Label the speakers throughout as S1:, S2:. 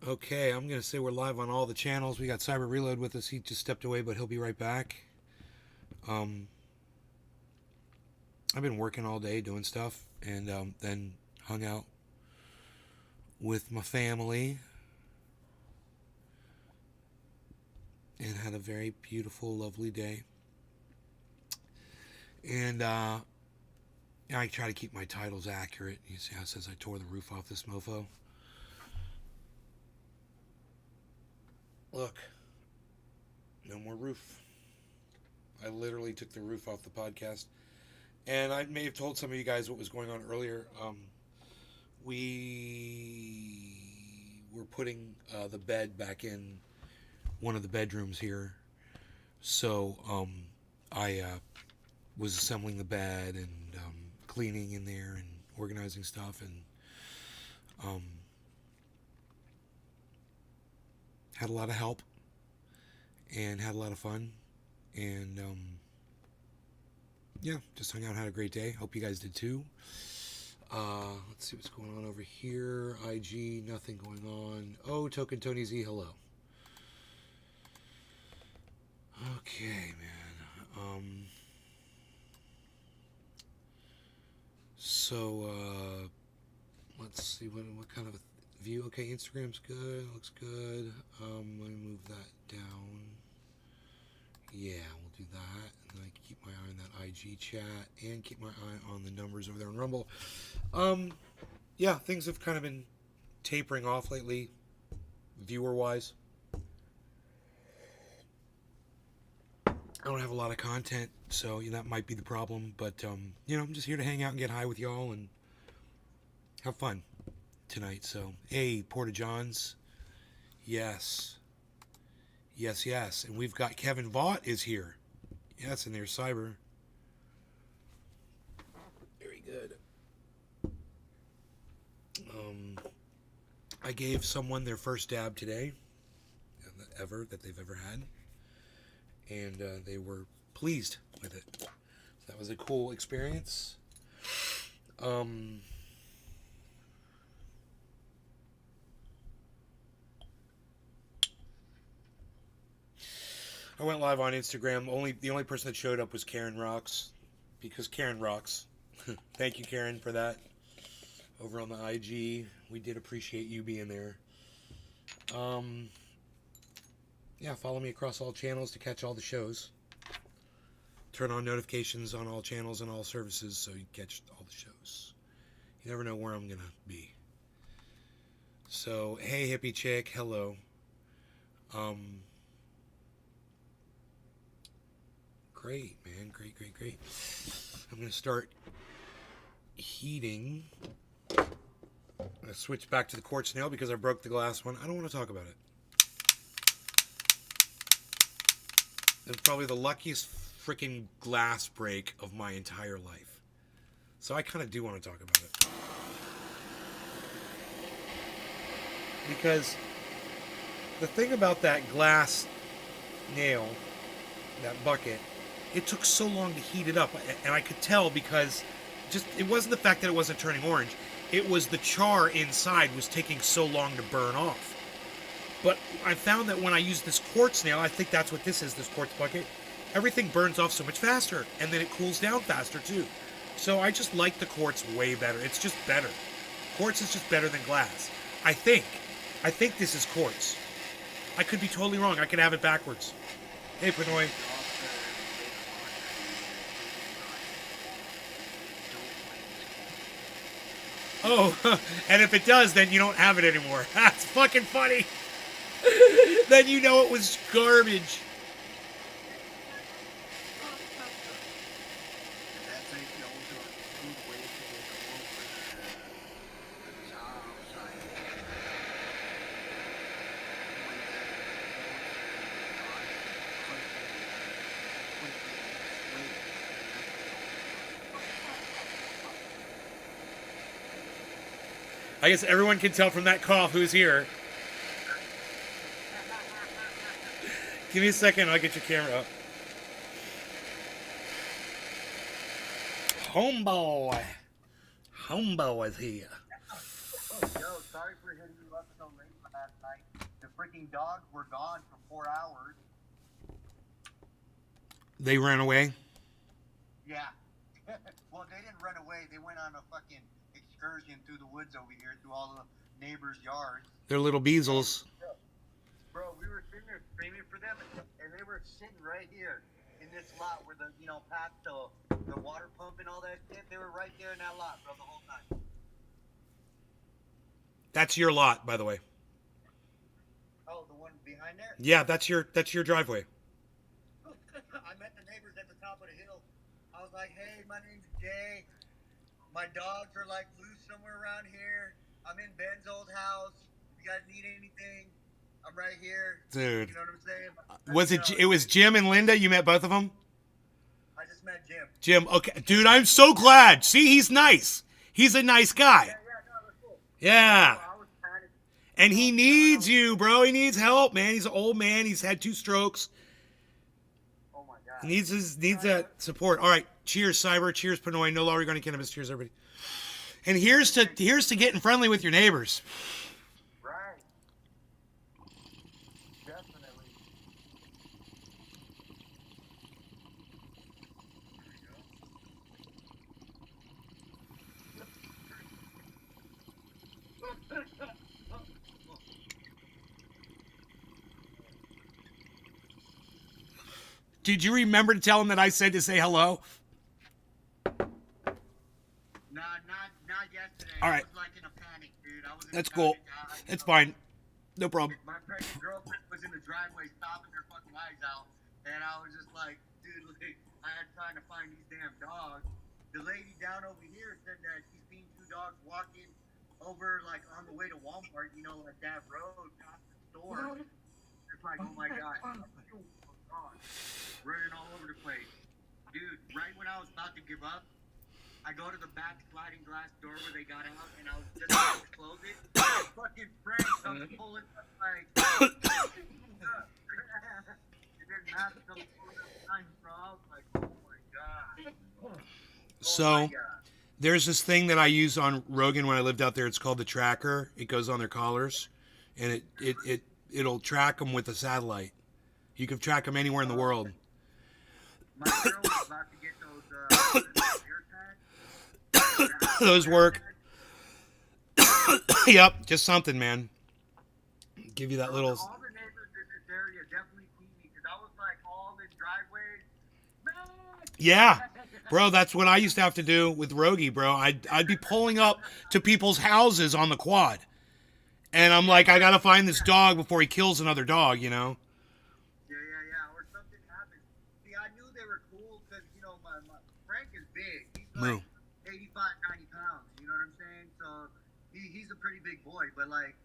S1: Okay, I'm going to say we're live on all the channels. We got Cyber Reload with us. He just stepped away, but he'll be right back. Um, I've been working all day doing stuff, and then hung out with my family and had a very beautiful, lovely day. And I try to keep my titles accurate. You see how it says I tore the roof off this mofo? Look, no more roof. I literally took the roof off the podcast. And I may have told some of you guys what was going on earlier. We were putting the bed back in one of the bedrooms here. So I was assembling the bed and cleaning in there and organizing stuff, and had a lot of help and had a lot of fun, and yeah, just hung out and had a great day. Hope you guys did too. Let's see what's going on over here. IG, nothing going on. Oh, Token Tony Z, hello. Okay, man. So, let's see what kind of a view. Okay, Instagram's good. Looks good. Let me move that down. Yeah, we'll do that. And then I can keep my eye on that IG chat and keep my eye on the numbers over there on Rumble. Yeah, things have kind of been tapering off lately, viewer-wise. I don't have a lot of content, so that might be the problem. But I'm just here to hang out and get high with y'all and have fun tonight. So, hey, Porta Johns, yes. Yes. And we've got Kevin Vaught is here. Yes, and there's Cyber. Very good. I gave someone their first dab today, that they've ever had, and they were pleased with it. So that was a cool experience. I went live on Instagram. The only person that showed up was Karen Rocks, because Karen rocks. Thank you, Karen, for that. Over on the IG, we did appreciate you being there. Yeah, follow me across all channels to catch all the shows. Turn on notifications on all channels and all services so you catch all the shows. You never know where I'm gonna be. So, hey, hippie chick, hello. Great, man. Great. I'm going to start heating. I'm going to switch back to the quartz nail because I broke the glass one. I don't want to talk about it. It's probably the luckiest freaking glass break of my entire life. So I kind of do want to talk about it. Because the thing about that glass nail, that bucket, it took so long to heat it up, and I could tell because it wasn't the fact that it wasn't turning orange, it was the char inside was taking so long to burn off. But I found that when I use this quartz nail, I think that's what this is, this quartz bucket, everything burns off so much faster, and then it cools down faster too. So I just like the quartz way better. It's just better. Quartz is just better than glass. I think this is quartz. I could be totally wrong. I could have it backwards. Hey, Pinoy. Oh, and if it does, then you don't have it anymore. That's fucking funny. Then you know it was garbage. I guess everyone can tell from that cough who's here. Give me a second, I'll get your camera up. Homeboy is here.
S2: sorry for hitting you up so late last night. The freaking dogs were gone for 4 hours.
S1: They ran away?
S2: Yeah. Well, they didn't run away. They went on a fucking excursion through the woods over here, through all the neighbors' yards.
S1: They're little beezles.
S2: Bro, we were sitting there screaming for them, and they were sitting right here in this lot where the, past the water pump and all that shit. They were right there in that lot, bro, the whole time.
S1: That's your lot, by the way.
S2: Oh, the one behind there?
S1: Yeah, that's your driveway.
S2: I met the neighbors at the top of the hill. I was like, hey, my name's Jay. My dogs are like loose somewhere around here. I'm in Ben's old house. If you guys need anything, I'm right here.
S1: Dude.
S2: You know what I'm saying?
S1: Was it was Jim and Linda? You met both of them?
S2: I just met Jim.
S1: Jim, okay. Dude, I'm so glad. See, he's nice. He's a nice guy.
S2: Yeah, no, that's cool.
S1: Yeah.
S2: So I was panicking.
S1: And he needs you, bro. He needs help, man. He's an old man. He's had 2 strokes.
S2: Oh my God.
S1: He needs that support. All right. Cheers, Cyber. Cheers, Pinoy. No law regarding cannabis. Cheers, everybody. And here's to getting friendly with your neighbors.
S2: Right. Definitely. There you go.
S1: Did you remember to tell him that I said to say hello?
S2: Not yesterday.
S1: All right.
S2: I was like in a panic, dude. I was in
S1: That's
S2: a
S1: cool.
S2: panic.
S1: It's fine. No problem.
S2: My pregnant girlfriend was in the driveway stomping her fucking eyes out, and I was just like, dude, like, I had time to find these damn dogs. The lady down over here said that she's seen 2 dogs walking over, like, on the way to Walmart, like that road past the store. It's like, oh my God. Running all over the place. Dude, right when I was about to give up, I go to the back sliding glass door where they got out, and I was just about to close it. Fucking Frank comes pulling up like, and then Matt comes pulling up behind, bro. I was like, oh my God.
S1: So there's this thing that I use on Rogan when I lived out there. It's called the tracker. It goes on their collars, and it'll track them with a satellite. You can track them anywhere in the world.
S2: My girl was about to get those air tags.
S1: Those work. Yep, just something, man. Give you that little.
S2: All the neighbors in this area definitely see me because I was like all in driveways.
S1: Yeah, bro, that's what I used to have to do with Rogie, bro. I'd be pulling up to people's houses on the quad, and I'm like, I gotta find this dog before he kills another dog,
S2: Yeah. Or something happened. See, I knew they were cool because my Frank is big. He's like 85, 90 pounds. You know what I'm saying? So he's a pretty big boy. But like,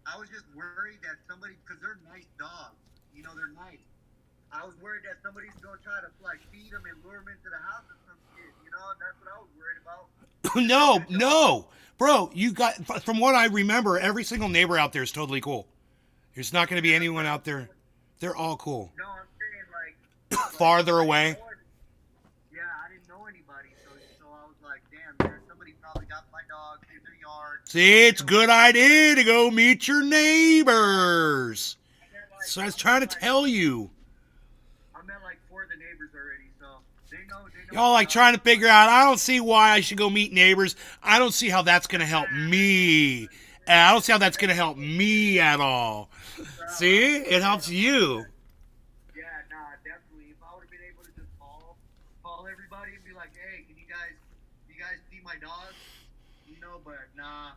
S2: I was just worried that somebody, because they're nice dogs. They're nice. I was worried that somebody's gonna try to like feed them and lure them into the house or some shit. That's what I was worried about.
S1: No, bro. You got, from what I remember, every single neighbor out there is totally cool. There's not going to be anyone out there. They're all cool.
S2: No, I'm saying like
S1: farther away.
S2: Yeah, I didn't know anybody, so I was like, damn, man, somebody probably got my dog in their yard.
S1: See, it's a good idea to go meet your neighbors. So I was trying to tell you.
S2: I met like 4 of the neighbors already, so they know.
S1: Y'all like trying to figure out, I don't see why I should go meet neighbors. I don't see how that's going to help me. I don't see how that's going to help me at all. See? It helps you.
S2: Yeah, nah, definitely. If I would have been able to just call everybody and be like, hey, can you guys see my dog? But nah.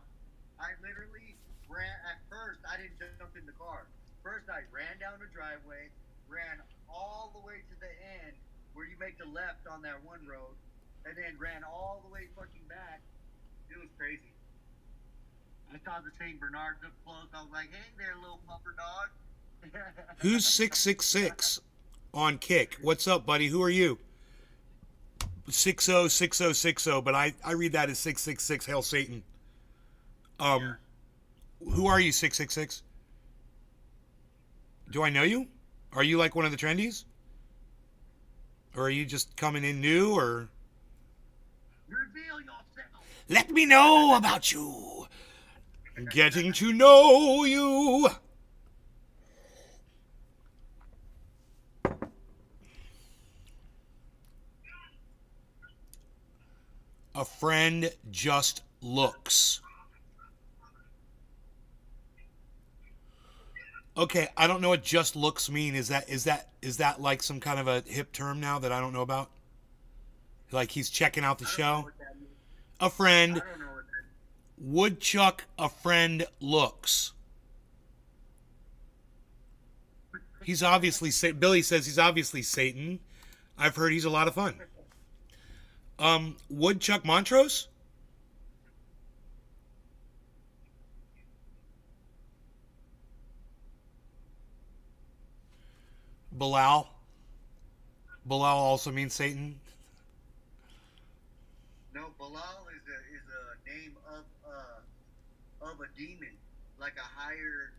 S2: I literally ran, at first, I didn't jump in the car. First, I ran down the driveway, ran all the way to the end where you make the left on that one road, and then ran all the way fucking back. It was crazy. I saw the St. Bernard up close. I was like, hey there, little pupper dog.
S1: Who's 666 on Kick? What's up, buddy? Who are you? 606060, but I read that as 666. Hail Satan. Who are you, 666? Do I know you? Are you like one of the trendies? Or are you just coming in new, or?
S2: Reveal yourself.
S1: Let me know about you. Getting to know you. A friend just looks. Okay, I don't know what just looks mean. Is that like some kind of a hip term now that I don't know about? Like he's checking out the
S2: I don't know
S1: show?
S2: what that means.
S1: A
S2: I
S1: friend,
S2: don't know what that.
S1: woodchuck, a friend looks. He's obviously Billy says he's obviously Satan. I've heard he's a lot of fun. Woodchuck Montrose? Bilal. Bilal also means Satan.
S2: No, Balal is a name of a demon, like a higher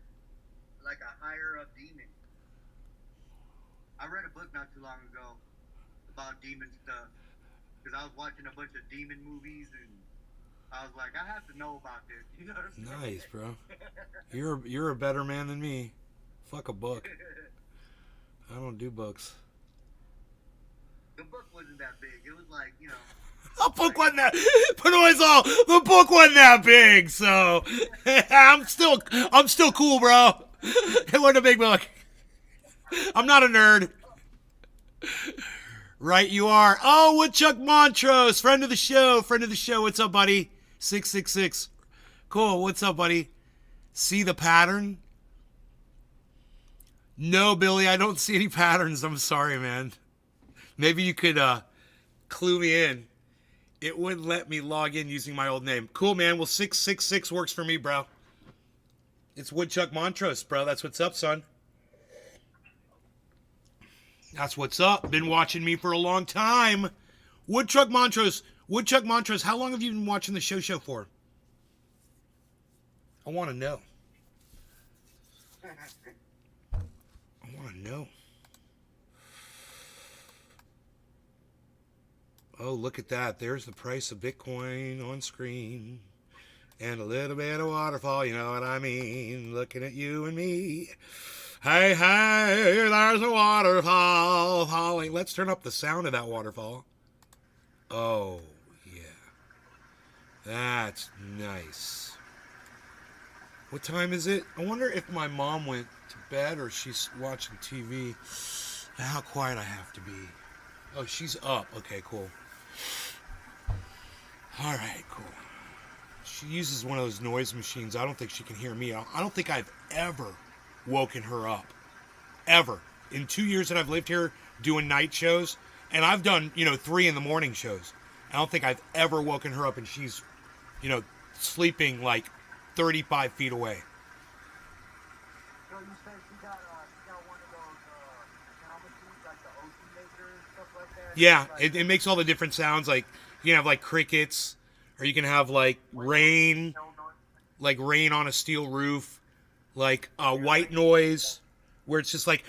S2: up demon. I read a book not too long ago about demon stuff because I was watching a bunch of demon movies and I was like, I have to know about this. You know what I'm saying?
S1: Nice, bro. You're a better man than me. Fuck a book. I don't do books.
S2: The book wasn't that big. It was like,
S1: The book wasn't that. But it was all. The book wasn't that big, so I'm still cool, bro. It wasn't a big book. I'm not a nerd. Right, you are. Oh, Woodchuck Montrose, friend of the show. Friend of the show. What's up, buddy? 666. Cool. What's up, buddy? See the pattern? No, Billy, I don't see any patterns. I'm sorry, man. Maybe you could clue me in. It wouldn't let me log in using my old name. Cool, man. Well, 666 works for me, bro. It's Woodchuck Montrose, bro. That's what's up, son. That's what's up. Been watching me for a long time. Woodchuck Montrose. Woodchuck Montrose, how long have you been watching the show for? I want to know. I want to know. Oh, look at that. There's the price of Bitcoin on screen. And a little bit of waterfall, you know what I mean? Looking at you and me. Hey, hey, there's a waterfall falling. Let's turn up the sound of that waterfall. Oh, yeah. That's nice. What time is it? I wonder if my mom went to bed or she's watching TV. How quiet I have to be. Oh, she's up. Okay, cool. All right, cool. She uses one of those noise machines. I don't think she can hear me. I don't think I've ever woken her up. Ever. In 2 years that I've lived here doing night shows, and I've done, 3 in the morning shows. I don't think I've ever woken her up and she's, sleeping like 35 feet away.
S2: So you said she got one of those sound machines, like the ocean maker and stuff like that?
S1: Yeah,
S2: Like,
S1: it makes all the different sounds. Like, you can have like crickets, or you can have like rain, like rain on a steel roof, like white noise, where it's just like,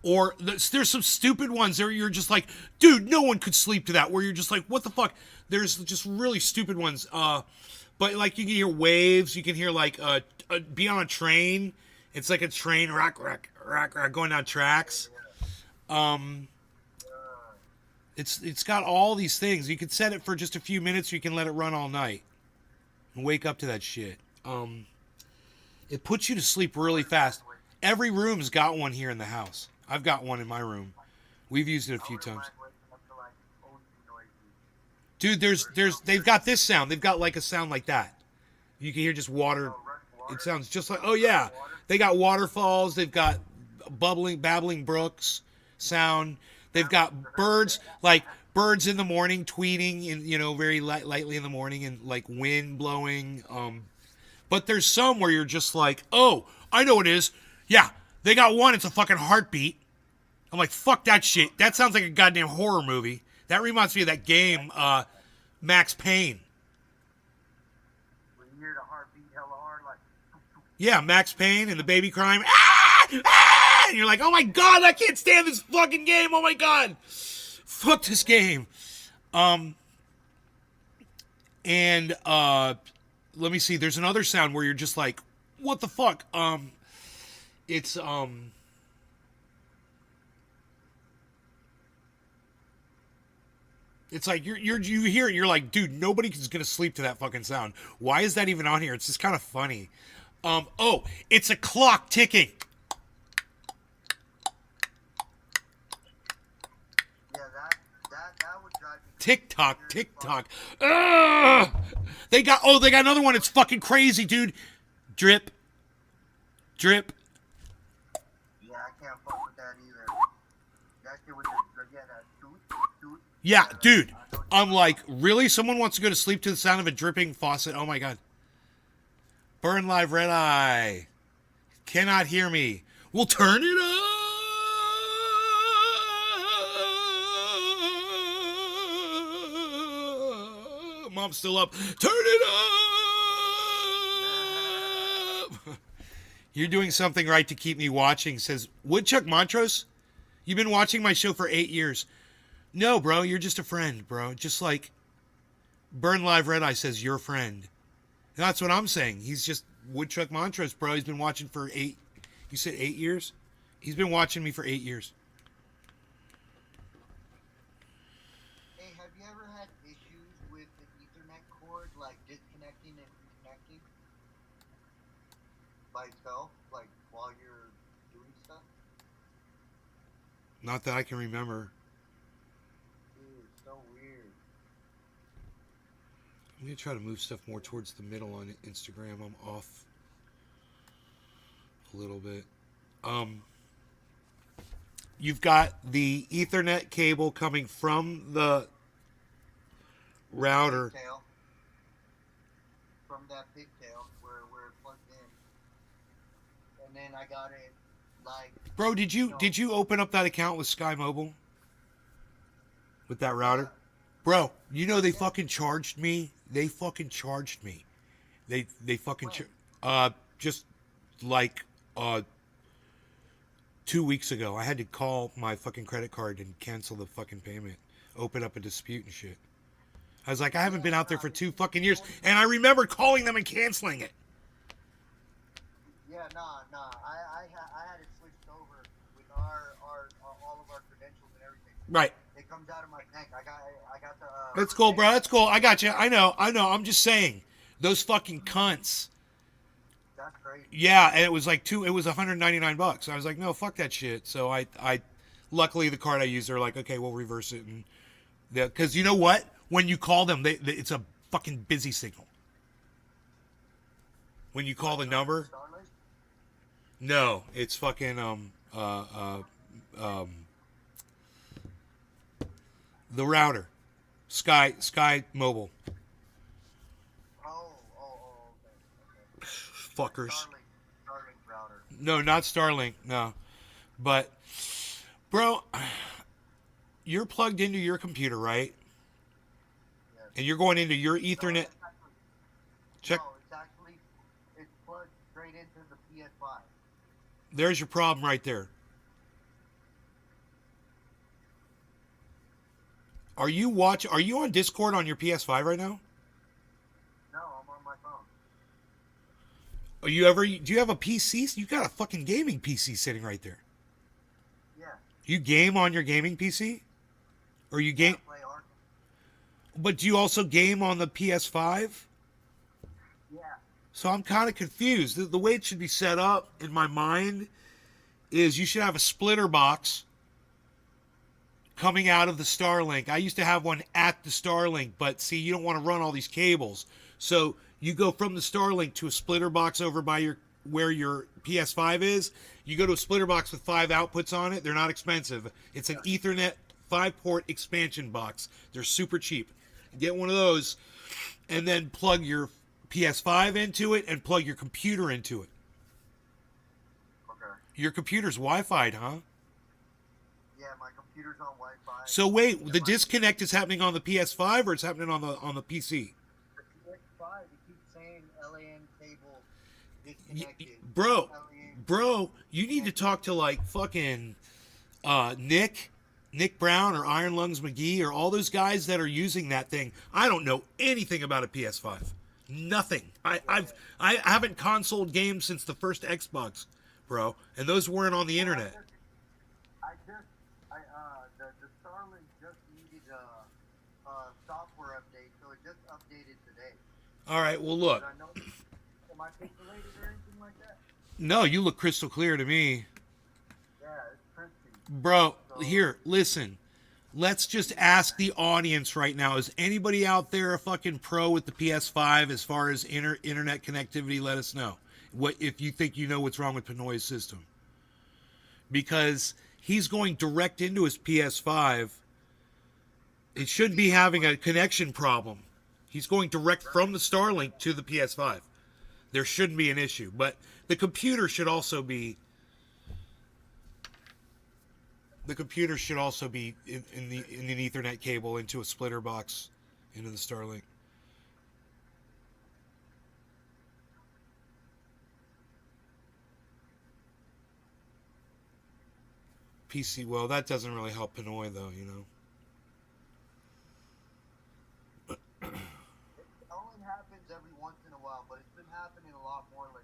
S1: or there's some stupid ones there you're just like, dude, no one could sleep to that, where you're just like, what the fuck? There's just really stupid ones. But like you can hear waves, you can hear like be on a train. It's like a train rock going down tracks. It's got all these things. You can set it for just a few minutes, or you can let it run all night and wake up to that shit. It puts you to sleep really fast. Every room's got one here in the house. I've got one in my room. We've used it a few times. Dude, they've got this sound. They've got like a sound like that. You can hear just water. It sounds just like, oh yeah. They got waterfalls. They've got babbling brooks sound. They've got birds, like birds in the morning tweeting, and very lightly in the morning, and like wind blowing. But there's some where you're just like, oh, I know what it is. Yeah, they got one. It's a fucking heartbeat. I'm like, fuck that shit. That sounds like a goddamn horror movie. That reminds me of that game, Max Payne.
S2: when you hear the heartbeat hella hard, like,
S1: Yeah, Max Payne and the baby crying. Ah! Ah! And you're like, oh my god, I can't stand this fucking game. Oh my god. Fuck this game. And let me see. There's another sound where you're just like, what the fuck? It's It's like you hear it, you're like, dude, nobody's gonna sleep to that fucking sound. Why is that even on here? It's just kind of funny. Oh, it's a clock ticking.
S2: Yeah, that would drive me
S1: Tick tock,
S2: crazy.
S1: tick tock. Ugh! They got another one. It's fucking crazy, dude. Drip, drip.
S2: Yeah, I can't fuck with that either. That shit was just, yeah, that shoot.
S1: Yeah, dude. I'm like, really? Someone wants to go to sleep to the sound of a dripping faucet? Oh my god. Burn live red eye. Cannot hear me. We'll turn it up. Mom's still up. Turn it up. You're doing something right to keep me watching, says Woodchuck Montrose. You've been watching my show for 8 years. No, bro, you're just a friend, bro. Just like Burn Live Red Eye says, your friend. That's what I'm saying. He's just Woodchuck Montrose, bro. He's been watching for 8. You said 8 years? He's been watching me for 8 years.
S2: Hey, have you ever had issues with the Ethernet cord, like disconnecting and reconnecting by itself, like while you're doing stuff?
S1: Not that I can remember.
S2: So weird.
S1: I'm going to try to move stuff more towards the middle on Instagram. I'm off a little bit. You've got the Ethernet cable coming from the router.
S2: Pigtail. From that pigtail where it plugged in. And then I got it like...
S1: Bro, did you open up that account with Sky Mobile? With that router? Bro, you know they fucking charged me. They fucking charged me. They fucking just like 2 weeks ago. I had to call my fucking credit card and cancel the fucking payment. Open up a dispute and shit. I was like, I haven't been out there for 2 fucking years, and I remember calling them and canceling it.
S2: Yeah, nah. I had it switched over with all of our credentials and everything.
S1: Right.
S2: It comes out of my bank. I got the.
S1: That's cool, bro. That's cool. I got you. I know. I'm just saying, those fucking cunts.
S2: That's crazy.
S1: Yeah, and it was like it was $199. I was like, no, fuck that shit. So I luckily the card I used, they're like, okay, we'll reverse it, and because you know what? When you call them, it's a fucking busy signal. When you call the number. No, it's fucking the router, Sky Mobile.
S2: Oh, okay.
S1: Fuckers.
S2: Starlink router.
S1: No, not Starlink. No, but bro, you're plugged into your computer, right?
S2: Yes.
S1: And you're going into your Ethernet. Check.
S2: No, it's plugged straight into the PS5.
S1: There's your problem right there. Are you on Discord on your PS5 right now?
S2: No, I'm on my phone.
S1: Do you have a PC? You got a fucking gaming PC sitting right there.
S2: Yeah.
S1: You game on your gaming PC? Or you game?
S2: Play Arkham.
S1: But do you also game on the PS5?
S2: Yeah.
S1: So I'm kind of confused. The way it should be set up in my mind is you should have a splitter box coming out of the Starlink. I used to have one at the Starlink, but see, you don't want to run all these cables. So you go from the Starlink to a splitter box over by where your PS5 is. You go to a splitter box with 5 outputs on it. They're not expensive. It's an Ethernet 5-port expansion box. They're super cheap. Get one of those and then plug your PS5 into it and plug your computer into it.
S2: Okay.
S1: Your computer's Wi-Fi'd, huh?
S2: Yeah, my computer's on Wi-Fi.
S1: So wait, the disconnect is happening on the PS5 or it's happening on the PC?
S2: The PS5, it keeps saying LAN cable disconnected.
S1: Bro, you need to talk to like fucking Nick Brown or Iron Lungs McGee or all those guys that are using that thing. I don't know anything about a PS5. Nothing. I haven't consoled games since the first Xbox, bro, and those weren't on the internet.
S2: The Starlink just needed a software update, so it just updated today.
S1: All right, well look.
S2: I know, am I pixelated or anything like that?
S1: No, you look crystal clear to me.
S2: Yeah, it's crispy.
S1: Bro, here, listen. Let's just ask the audience right now. Is anybody out there a fucking pro with the PS5 as far as internet connectivity? Let us know. What if you think you know what's wrong with Pinoy's system? Because he's going direct into his PS5. It shouldn't be having a connection problem. He's going direct from the Starlink to the PS5. There shouldn't be an issue. But the computer should also be... The computer should also be in an Ethernet cable into a splitter box into the Starlink. PC, well, that doesn't really help Pinoy though, you know.
S2: It only happens every once in a while, but it's been happening a lot more lately.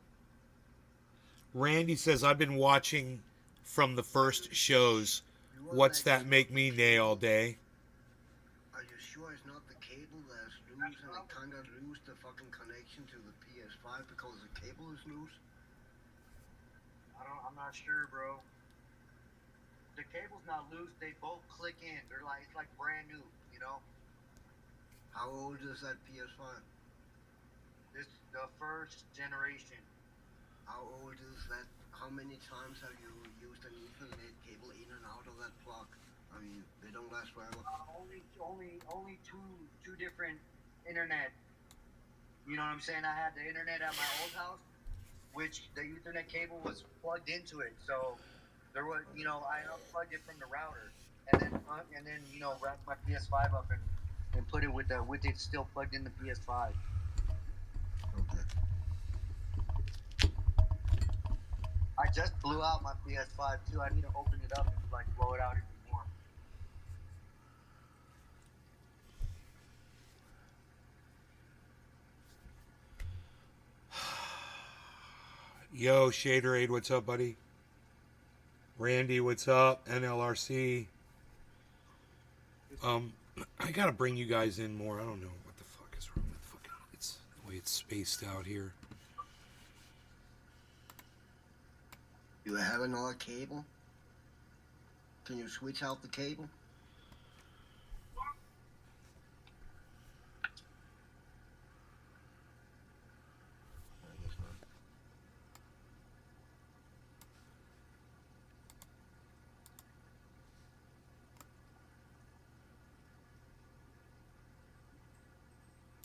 S1: Randy says, I've been watching from the first shows. What's that make me nay all day?
S3: Are you sure it's not the cable that's loose and they kind of lose the fucking connection to the PS5 because the cable is loose?
S2: I'm not sure, bro. The cable's not loose. They both click in. It's like brand new, you know?
S3: How old is that PS5?
S2: This is the first generation.
S3: How old is that? How many times have you used an Ethernet cable in and out of that plug? I mean, they don't last forever.
S2: Only two different internet. You know what I'm saying? I had the internet at my old house, which the Ethernet cable was plugged into it. So there was, I unplugged it from the router, and then wrapped my PS5 up and put it with it still plugged in the PS5.
S3: Okay.
S2: I just blew out my PS5 too. I need to open it up and blow it out even more.
S1: Yo, Shaderade, what's up, buddy? Randy, what's up? NLRC. I gotta bring you guys in more. I don't know what the fuck is wrong with fucking. It's the way it's spaced out here.
S3: You have another cable? Can you switch out the cable? I guess not.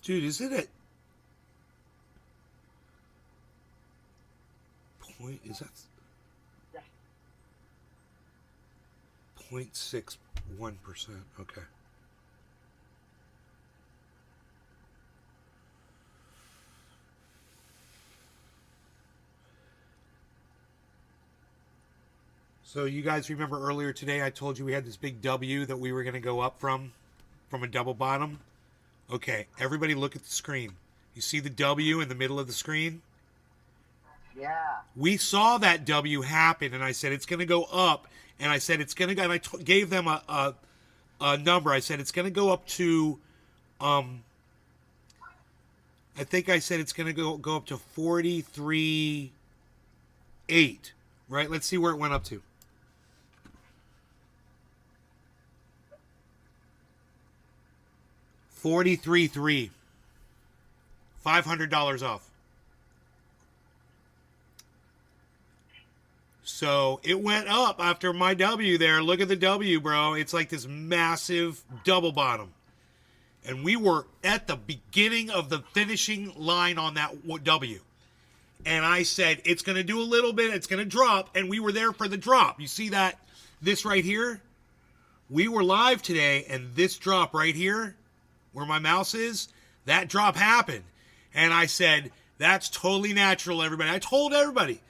S1: Dude, is it at point? Is that 0.61%? Okay. So you guys remember earlier today I told you we had this big W that we were going to go up from a double bottom? Okay, everybody look at the screen. You see the W in the middle of the screen?
S2: Yeah.
S1: We saw that W happen, and I said it's going to go up, and I said it's going to go, and I gave them a number. I said it's going to go up to, I think I said it's going to go up to 43.8, right? Let's see where it went up to. 43.3. $500 off. So it went up after my W there. Look at the W, bro. It's like this massive double bottom. And we were at the beginning of the finishing line on that W. And I said, it's going to do a little bit. It's going to drop. And we were there for the drop. You see that? This right here? We were live today. And this drop right here, where my mouse is, that drop happened. And I said, that's totally natural, everybody. I told everybody.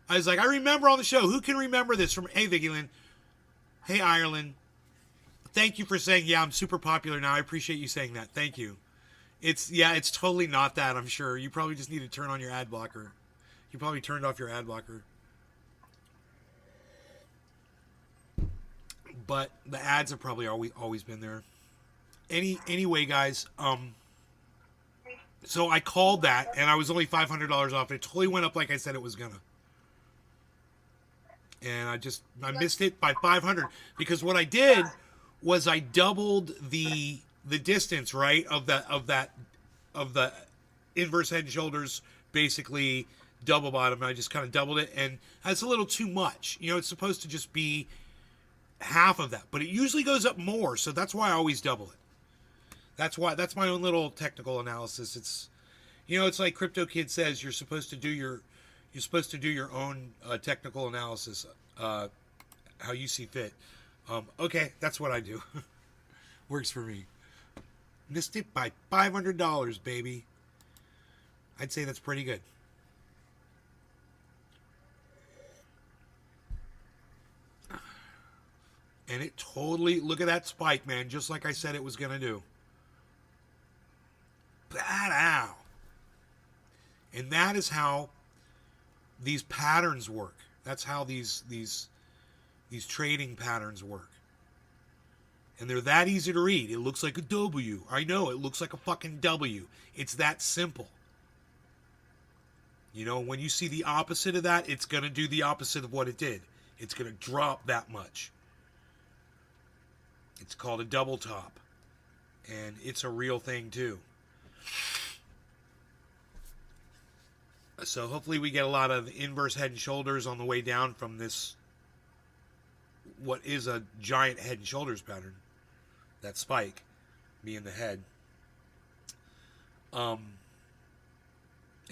S1: I was like, I remember on the show. Who can remember this from, hey, Vicky Lynn. Hey, Ireland. Thank you for saying, yeah, I'm super popular now. I appreciate you saying that. Thank you. It's totally not that, I'm sure. You probably just need to turn on your ad blocker. You probably turned off your ad blocker. But the ads have probably always been there. Anyway, guys, so I called that and I was only $500 off. It totally went up like I said it was gonna. And I missed it by 500 because what I did was I doubled the distance, right, of the inverse head and shoulders, basically double bottom. I just kind of doubled it, and that's a little too much. You know, it's supposed to just be half of that, but it usually goes up more, so that's why I always double it. That's my own little technical analysis. It's, you know, it's like Crypto Kid says, you're supposed to do your own technical analysis, how you see fit. Okay, that's what I do. Works for me. Missed it by $500, baby. I'd say that's pretty good. And it totally, look at that spike, man, just like I said it was going to do. Badass. And that is how these patterns work. That's how these trading patterns work. And they're that easy to read. It looks like a W. I know, it looks like a fucking W. It's that simple. You know, when you see the opposite of that, it's going to do the opposite of what it did. It's going to drop that much. It's called a double top. And it's a real thing too. So hopefully we get a lot of inverse head and shoulders on the way down from this, what is a giant head and shoulders pattern. That spike being the head. And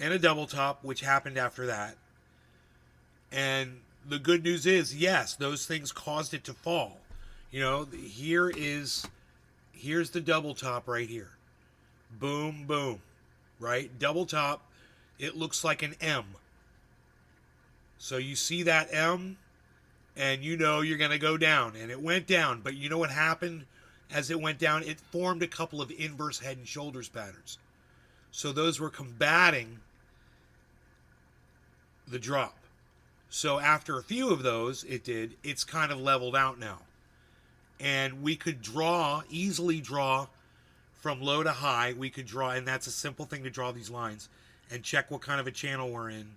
S1: a double top, which happened after that. And the good news is, yes, those things caused it to fall. You know, here's the double top right here. Boom, boom. Right? Double top. It looks like an M. So you see that M, and you know you're going to go down. And it went down. But you know what happened as it went down? It formed a couple of inverse head and shoulders patterns. So those were combating the drop. So after a few of those, it's kind of leveled out now. And we could easily draw from low to high. We could draw, and that's a simple thing to draw these lines and check what kind of a channel we're in.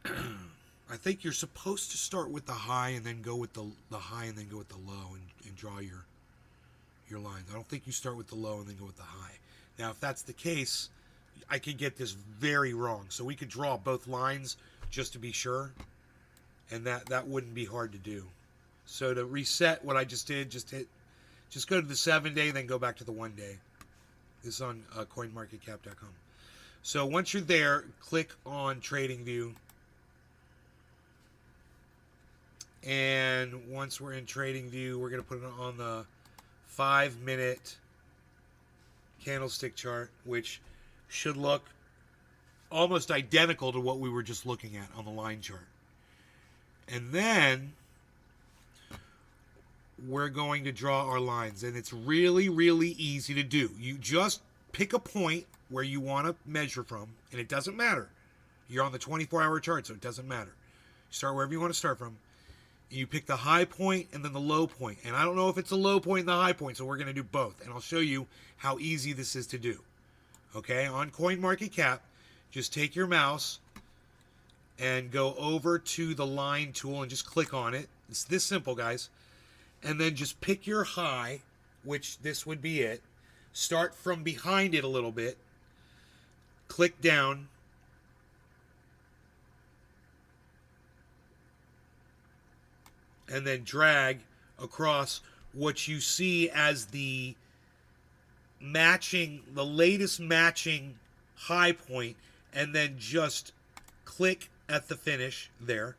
S1: I think you're supposed to start with the high and then go with the high and then go with the low and draw your lines. I don't think you start with the low and then go with the high. Now, if that's the case, I could get this very wrong. So we could draw both lines just to be sure. And that wouldn't be hard to do. So to reset what I just did, just go to the 7-day, then go back to the 1 day. This is on coinmarketcap.com. So once you're there, click on TradingView. And once we're in TradingView, we're going to put it on the 5-minute candlestick chart, which should look almost identical to what we were just looking at on the line chart. And then we're going to draw our lines. And it's really, really easy to do. You just pick a point where you want to measure from, and it doesn't matter. You're on the 24-hour chart, so it doesn't matter. Start wherever you want to start from. You pick the high point and then the low point. And I don't know if it's a low point and the high point, so we're going to do both. And I'll show you how easy this is to do. Okay, on CoinMarketCap, just take your mouse and go over to the line tool and just click on it. It's this simple, guys. And then just pick your high, which this would be it. Start from behind it a little bit. Click down. And then drag across what you see as the latest matching high point, and then just click at the finish there.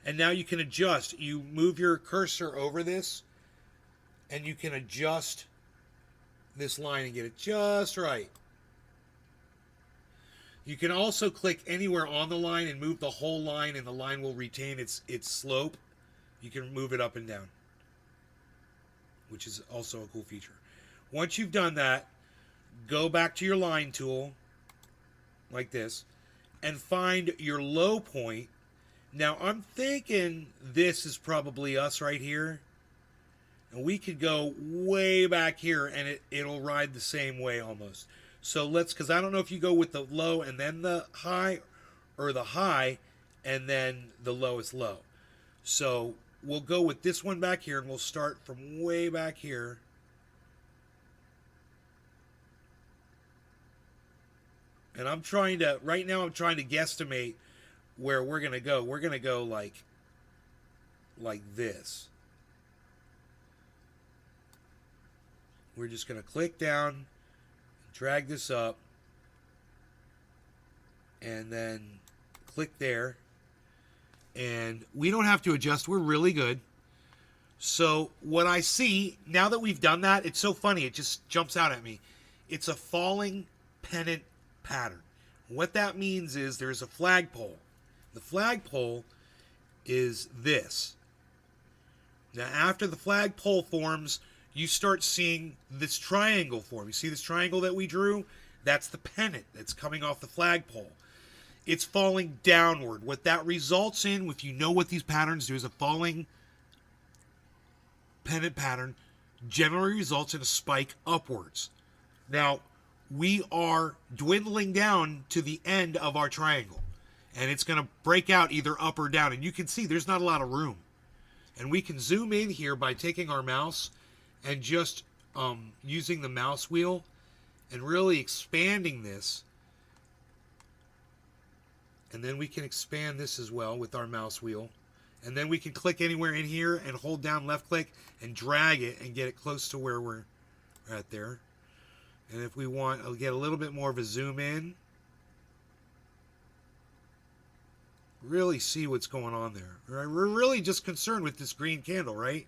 S1: And now you can adjust. You move your cursor over this, and you can adjust this line and get it just right. You can also click anywhere on the line and move the whole line, and the line will retain its slope. You can move it up and down, which is also a cool feature. Once you've done that, go back to your line tool, like this, and find your low point. Now, I'm thinking this is probably us right here. And we could go way back here, and it'll ride the same way almost. So let's, because I don't know if you go with the low and then the high, or the high and then the lowest low. So we'll go with this one back here, and we'll start from way back here. And I'm trying to, right now I'm trying to guesstimate where we're going to go. We're going to go like this. We're just going to click down, drag this up, and then click there. And we don't have to adjust. We're really good. So what I see, now that we've done that, it's so funny. It just jumps out at me. It's a falling pennant pattern. What that means is there's a flagpole. The flagpole is this. Now, after the flagpole forms, you start seeing this triangle form. You see this triangle that we drew? That's the pennant that's coming off the flagpole. It's falling downward. What that results in, if you know what these patterns do, is a falling pennant pattern generally results in a spike upwards. Now, we are dwindling down to the end of our triangle, and it's going to break out either up or down. And you can see there's not a lot of room. And we can zoom in here by taking our mouse and just using the mouse wheel and really expanding this. And then we can expand this as well with our mouse wheel. And then we can click anywhere in here and hold down left click and drag it and get it close to where we're at there. And if we want, I'll get a little bit more of a zoom in. Really see what's going on there. Right? We're really just concerned with this green candle, right?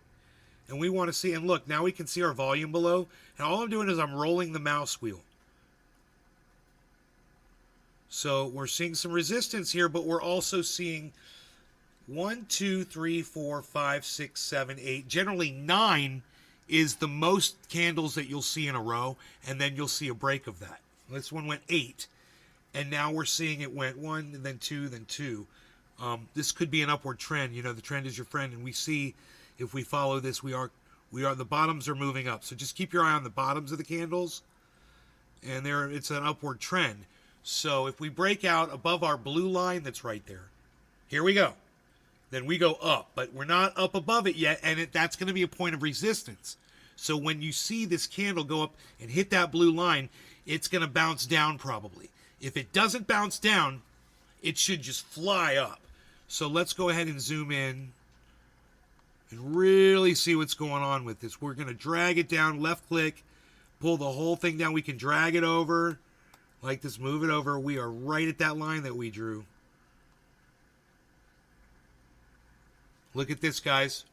S1: And we want to see, and look, now we can see our volume below. And all I'm doing is I'm rolling the mouse wheel. So we're seeing some resistance here, but we're also seeing 1, 2, 3, 4, 5, 6, 7, 8. Generally 9 is the most candles that you'll see in a row, and then you'll see a break of that. This one went 8, and now we're seeing it went 1, and then 2, then 2. This could be an upward trend. You know, the trend is your friend, and we see if we follow this, the bottoms are moving up. So just keep your eye on the bottoms of the candles, and it's an upward trend. So if we break out above our blue line that's right there, here we go. Then we go up, but we're not up above it yet, and that's going to be a point of resistance. So when you see this candle go up and hit that blue line, it's going to bounce down probably. If it doesn't bounce down, it should just fly up. So let's go ahead and zoom in and really see what's going on with this. We're going to drag it down, left click, pull the whole thing down. We can drag it over like this, move it over. We are right at that line that we drew. Look at this, guys.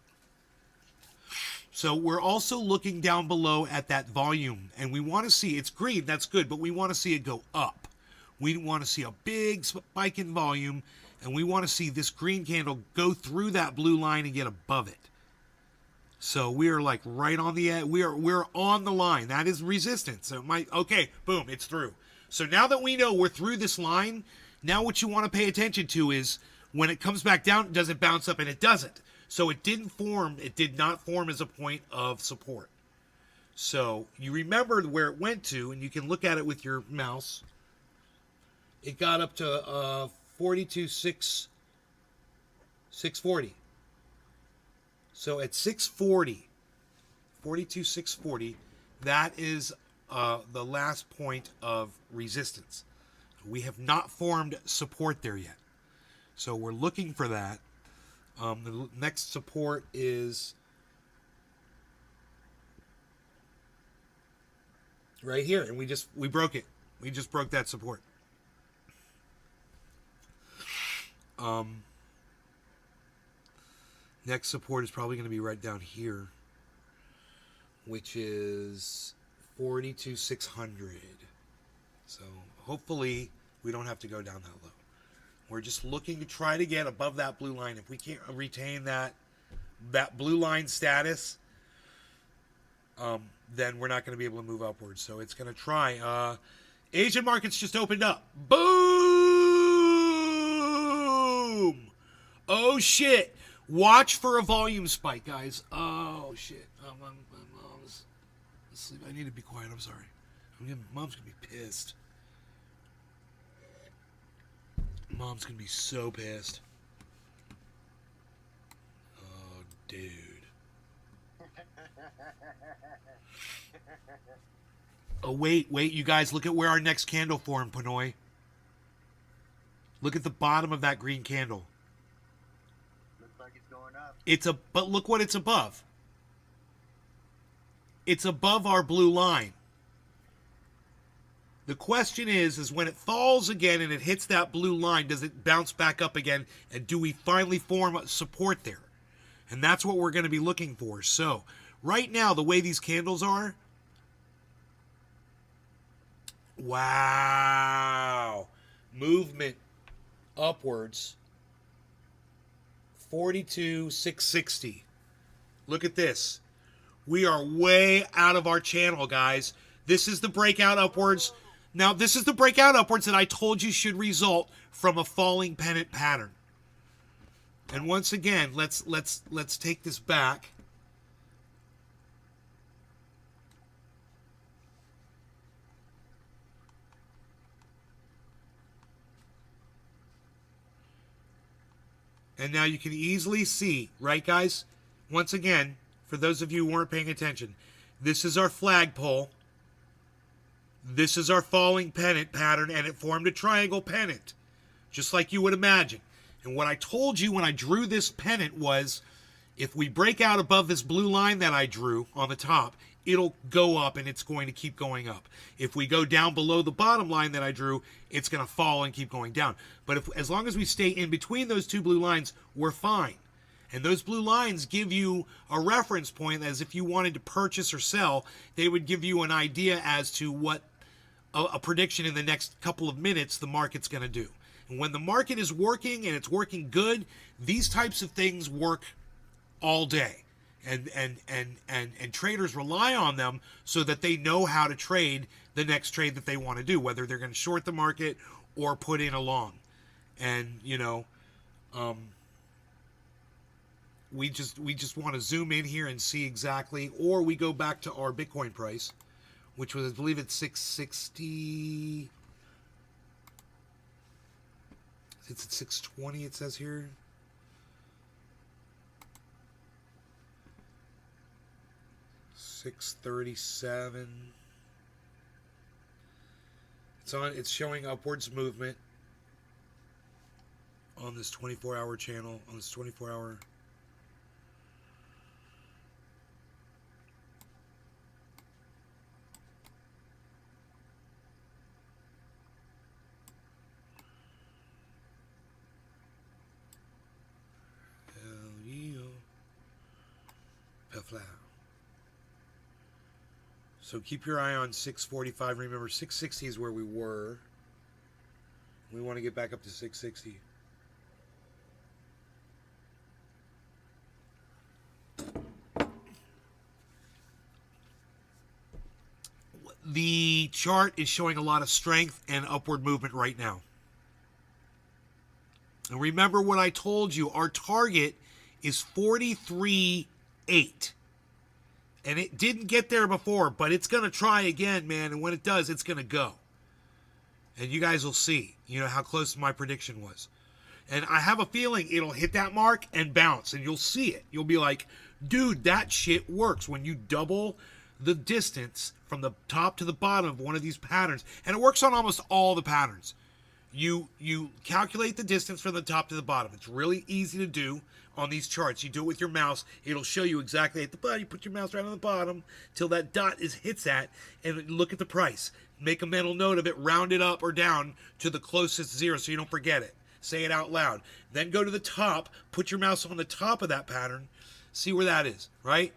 S1: So we're also looking down below at that volume, and we want to see, it's green, that's good, but we want to see it go up. We want to see a big spike in volume, and we want to see this green candle go through that blue line and get above it. So we are like right on the edge. We're on the line. That is resistance. So okay, boom, it's through. So now that we know we're through this line, now what you want to pay attention to is when it comes back down, does it bounce up? And it doesn't. So it did not form as a point of support. So you remember where it went to, and you can look at it with your mouse. It got up to 42,640. So at 640, 42,640, that is the last point of resistance. We have not formed support there yet. So we're looking for that. The next support is right here, and we broke it. We just broke that support. Next support is probably going to be right down here, which is 42,600. So hopefully we don't have to go down that low. We're just looking to try to get above that blue line. If we can't retain that blue line status, then we're not going to be able to move upwards. So it's going to try. Asian markets just opened up. Boom! Oh shit! Watch for a volume spike, guys. Oh shit! My mom's asleep. I need to be quiet. I'm sorry. Mom's gonna be pissed. Mom's gonna be so pissed. Oh, dude. Oh, wait. You guys, look at where our next candle formed, Pinoy. Look at the bottom of that green candle.
S2: Looks like it's going up.
S1: But look what it's above. It's above our blue line. The question is when it falls again and it hits that blue line, does it bounce back up again? And do we finally form support there? And that's what we're going to be looking for. So, right now, the way these candles are, wow, movement upwards, 42,660. Look at this. We are way out of our channel, guys. This is the breakout upwards. Now, this is the breakout upwards that I told you should result from a falling pennant pattern. And once again, let's take this back. And now you can easily see, right, guys? Once again, for those of you who weren't paying attention, this is our flagpole. This is our falling pennant pattern, and it formed a triangle pennant, just like you would imagine. And what I told you when I drew this pennant was, if we break out above this blue line that I drew on the top, it'll go up and it's going to keep going up. If we go down below the bottom line that I drew, it's going to fall and keep going down. But as long as we stay in between those two blue lines, we're fine. And those blue lines give you a reference point as if you wanted to purchase or sell. They would give you an idea as to what a prediction in the next couple of minutes the market's going to do. And when the market is working and it's working good, these types of things work all day. And traders rely on them so that they know how to trade the next trade that they want to do, whether they're going to short the market or put in a long. And, we just want to zoom in here and see exactly, or we go back to our Bitcoin price, which was, I believe, it's 660. It's at 620, it says here. $637. It's showing upwards movement on this 24-hour channel, on this 24-hour. So keep your eye on 645. Remember, 660 is where we were. We want to get back up to 660. The chart is showing a lot of strength and upward movement right now. And remember what I told you. Our target is 43.8. And it didn't get there before, but it's going to try again, man. And when it does, it's going to go. And you guys will see, how close my prediction was. And I have a feeling it'll hit that mark and bounce. And you'll see it. You'll be like, dude, that shit works. When you double the distance from the top to the bottom of one of these patterns. And it works on almost all the patterns. You calculate the distance from the top to the bottom. It's really easy to do on these charts. You do it with your mouse. It'll show you exactly at the bottom. You put your mouse right on the bottom till that dot hits at, and look at the price. Make a mental note of it. Round it up or down to the closest zero so you don't forget it. Say it out loud. Then go to the top. Put your mouse on the top of that pattern. See where that is, right?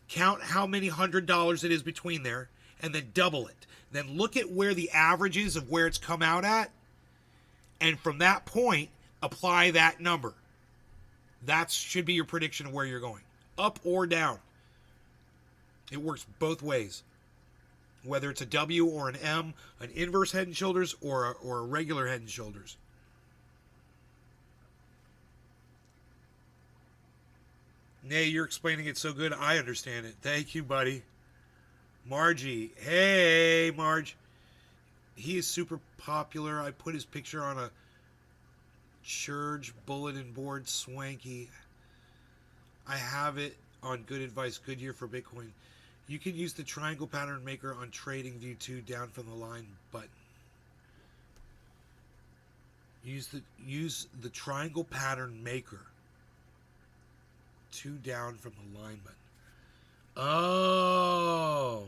S1: Count how many $100 it is between there, and then double it. Then look at where the average is of where it's come out at, and from that point, apply that number. That should be your prediction of where you're going, up or down. It works both ways. Whether it's a W or an M, an inverse Head and Shoulders or a regular Head and Shoulders. Nay, you're explaining it so good, I understand it. Thank you, buddy. Margie. Hey, Marge. He is super popular. I put his picture on a church bulletin board, swanky. I have it on Good Advice Goodyear for Bitcoin. You can use the triangle pattern maker on Trading View 2 down from the line button. Use the triangle pattern maker 2 down from the line button. Oh.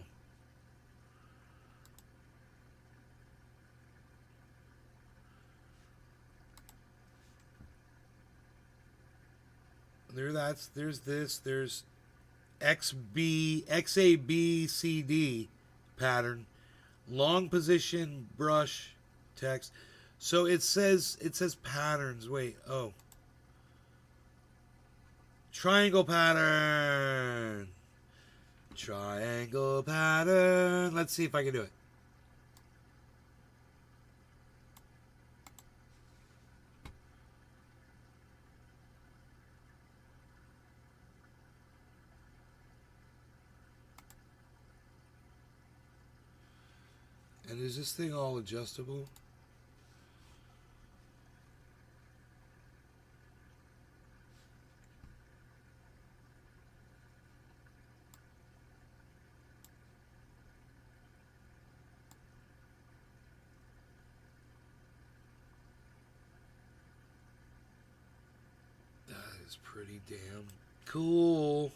S1: There's this, there's XABCD pattern, long position, brush, text. So it says patterns. Wait, oh. Triangle pattern. Triangle pattern. Let's see if I can do it. And is this thing all adjustable? That is pretty damn cool.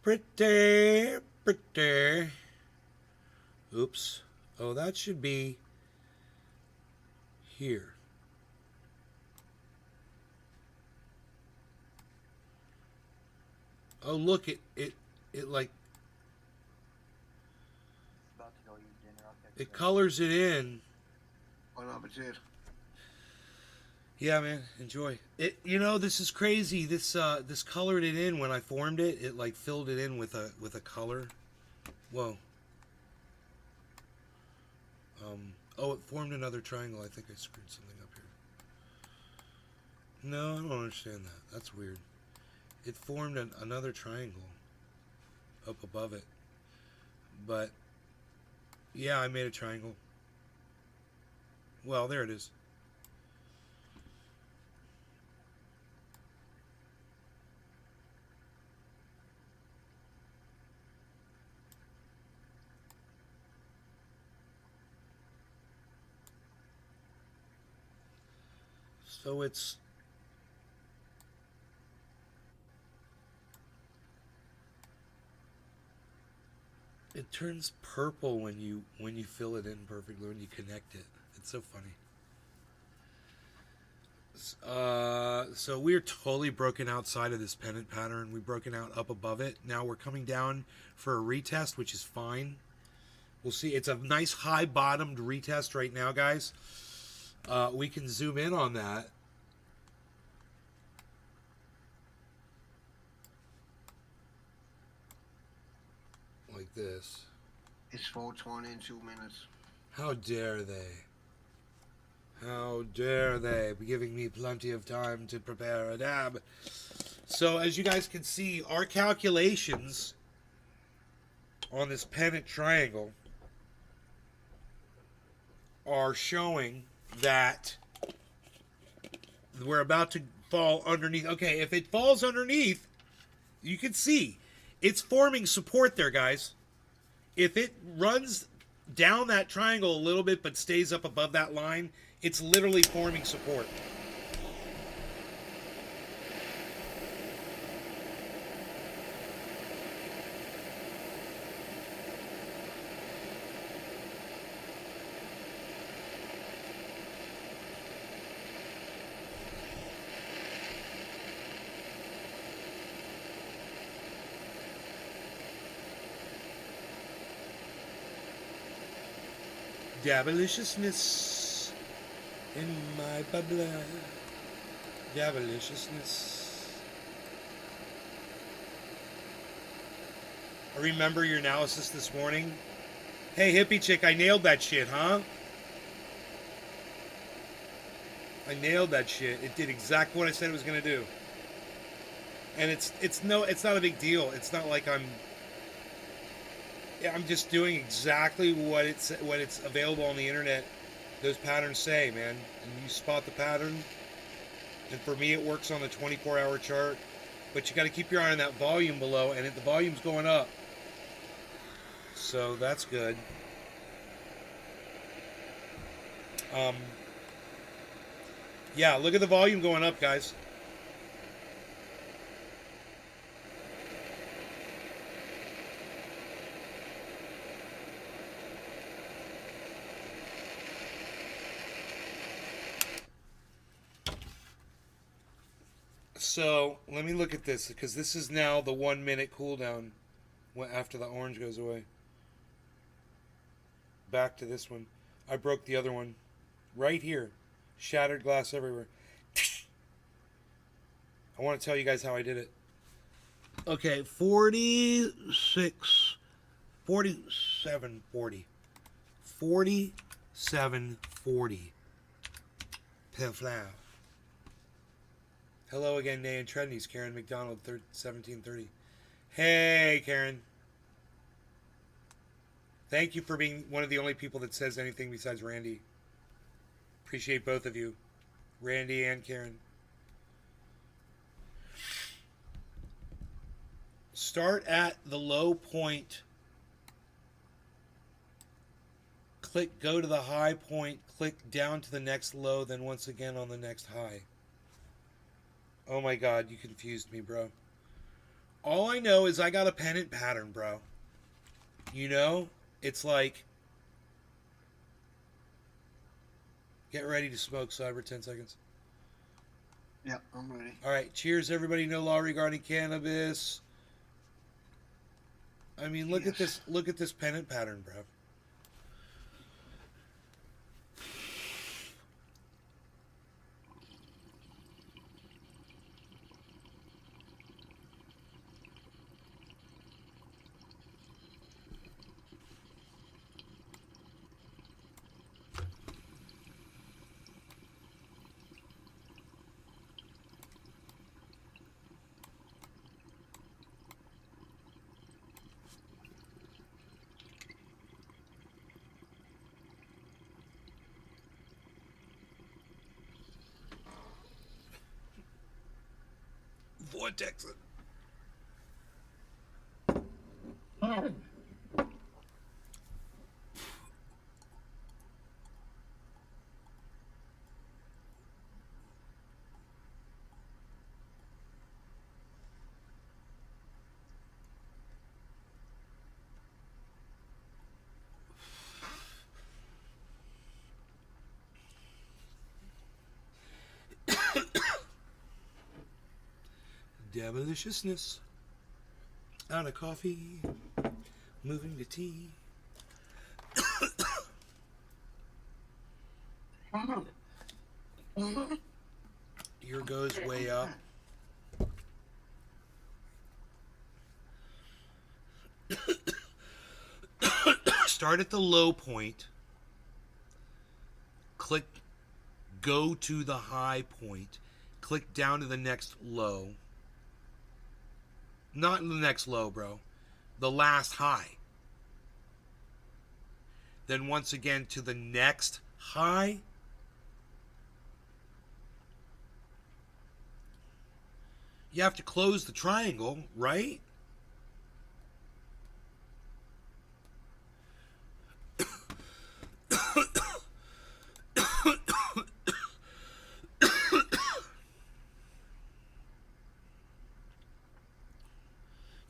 S1: Pretty, pretty. Oops. Oh, that should be here. Oh, look, it like
S2: About to go eat dinner. I'll catch
S1: it colors it in.
S3: Bon appetit.
S1: Yeah, man, enjoy. It. You know, this is crazy. This colored it in when I formed it. It like filled it in with a color. Whoa. Oh, it formed another triangle. I think I screwed something up here. No, I don't understand that. That's weird. It formed another triangle up above it. But, yeah, I made a triangle. Well, there it is. So it turns purple when you fill it in perfectly, when you connect it. It's so funny. So we're totally broken outside of this pennant pattern. We've broken out up above it. Now we're coming down for a retest, which is fine. We'll see. It's a nice high bottomed retest right now, guys. We can zoom in on that. Like this.
S3: It's 4:20 in 2 minutes.
S1: How dare they? How dare they be giving me plenty of time to prepare a dab? So as you guys can see, our calculations on this pennant triangle are showing that we're about to fall underneath. Okay, if it falls underneath, you can see it's forming support there, guys. If it runs down that triangle a little bit but stays up above that line, it's literally forming support. Dabeliciousness in my bubbler. Dabeliciousness. remember your analysis this morning. Hey, hippie chick, I nailed that shit, huh? I nailed that shit. It did exactly what I said it was gonna do. And it's not a big deal. It's not like I'm just doing exactly what it's available on the internet. Those patterns say, man, and you spot the pattern. And for me, it works on the 24-hour chart. But you got to keep your eye on that volume below, and the volume's going up. So that's good. Yeah, look at the volume going up, guys. So let me look at this, because this is now the 1 minute cooldown after the orange goes away. Back to this one. I broke the other one right here. Shattered glass everywhere. I want to tell you guys how I did it. Okay, 46, 47, 40. 47, 40. Piflow. Hello again, Nay and Trendy's. Karen McDonald, 1730. Hey, Karen. Thank you for being one of the only people that says anything besides Randy. Appreciate both of you. Randy and Karen. Start at the low point. Go to the high point. Click down to the next low, then once again on the next high. Oh my God, you confused me, bro. All I know is I got a pennant pattern, bro. You know? It's like... Get ready to smoke, Cyber. 10 seconds.
S3: Yeah, I'm ready.
S1: All right, cheers, everybody. No law regarding cannabis. I mean, look at this. Look at this pennant pattern, bro. Vortex it. Deliciousness. Out of coffee. Moving to tea. Here goes way up. Start at the low point. Click, go to the high point. Click down to the next low. Not the next low, bro. The last high. Then once again to the next high. You have to close the triangle, right?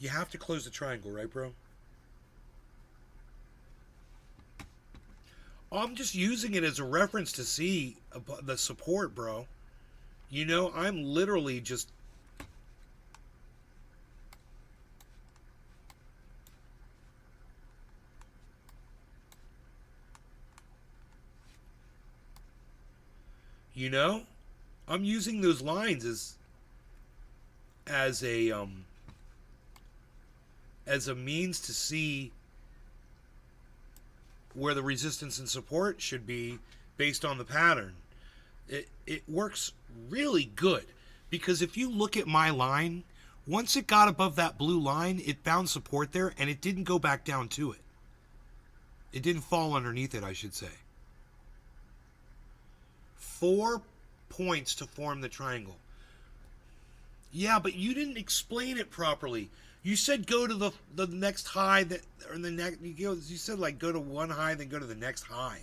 S1: You have to close the triangle, right, bro? I'm just using it as a reference to see the support, bro. You know, I'm literally just... You know? I'm using those lines as as a means to see where the resistance and support should be based on the pattern. It works really good, because if you look at my line, once it got above that blue line, it found support there and it didn't go back down to it. It didn't fall underneath it, I should say. 4 points to form the triangle. Yeah, but you didn't explain it properly. You said go to the next high that, or the next. You said like go to one high, then go to the next high,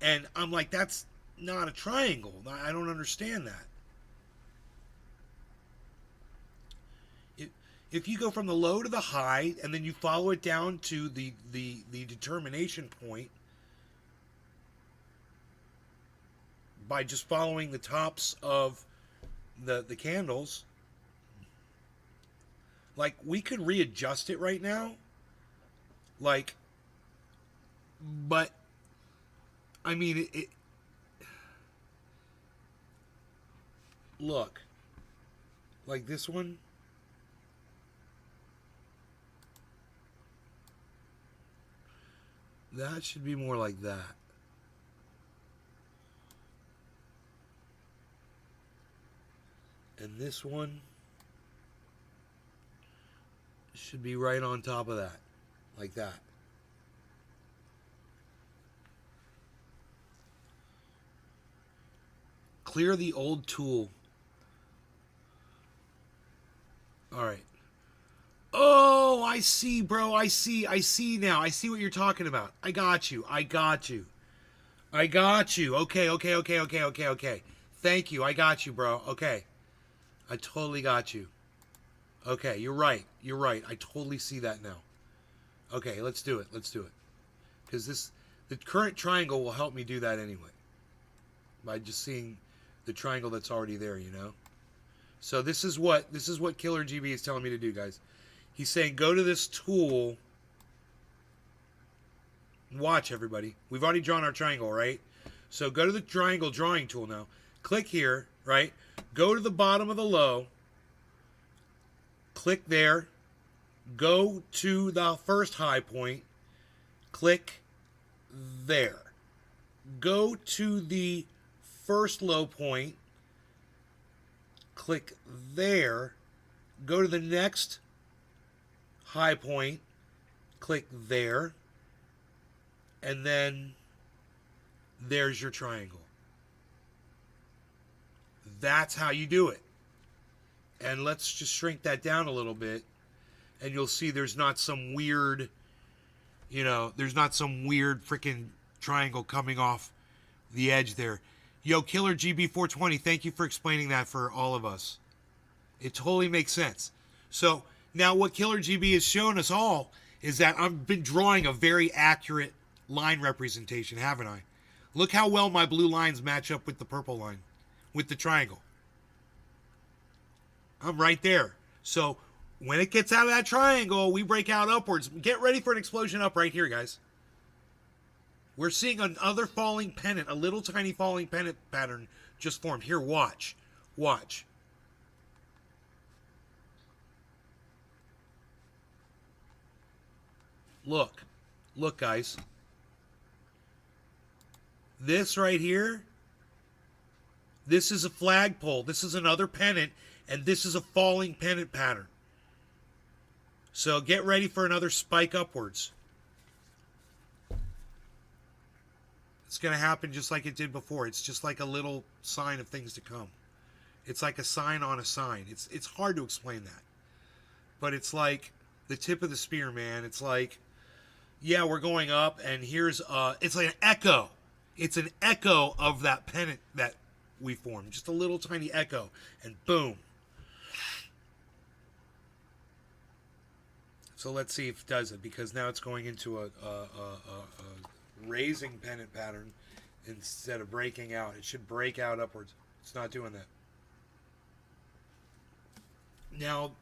S1: and I'm like, that's not a triangle. I don't understand that. If you go from the low to the high and then you follow it down to the determination point by just following the tops of the candles, like, we could readjust it right now, like, but I mean, it look like this one. That should be more like that. And this one should be right on top of that. Like that. Clear the old tool. Alright. Oh, I see, bro. I see now. I see what you're talking about. I got you. Okay. Thank you. I got you, bro. Okay. I totally got you. Okay, you're right. I totally see that now. Okay, let's do it. Because the current triangle will help me do that anyway. By just seeing the triangle that's already there, you know? So this is what Killer GB is telling me to do, guys. He's saying go to this tool. Watch, everybody. We've already drawn our triangle, right? So go to the triangle drawing tool now. Click here, right? Go to the bottom of the low. Click there. Go to the first high point. Click there. Go to the first low point. Click there. Go to the next high point. Click there. And then there's your triangle. That's how you do it. And let's just shrink that down a little bit. And you'll see there's not some weird, there's not some weird freaking triangle coming off the edge there. Yo, Killer GB420, thank you for explaining that for all of us. It totally makes sense. So now what Killer GB has shown us all is that I've been drawing a very accurate line representation, haven't I? Look how well my blue lines match up with the purple line, with the triangle. I'm right there. So when it gets out of that triangle, we break out upwards. Get ready for an explosion up right here, guys. We're seeing another falling pennant, a little tiny falling pennant pattern just formed. Here, watch. Watch. Look. Look, guys. This right here, this is a flagpole. This is another pennant, and this is a falling pennant pattern. So get ready for another spike upwards. It's going to happen just like it did before. It's just like a little sign of things to come. It's like a sign on a sign. It's hard to explain that. But it's like the tip of the spear, man. It's like, yeah, we're going up, and here's, it's like an echo. It's an echo of that pennant that we formed. Just a little tiny echo. And boom. So let's see if it does it, because now it's going into a raising pennant pattern instead of breaking out. It should break out upwards. It's not doing that. Now,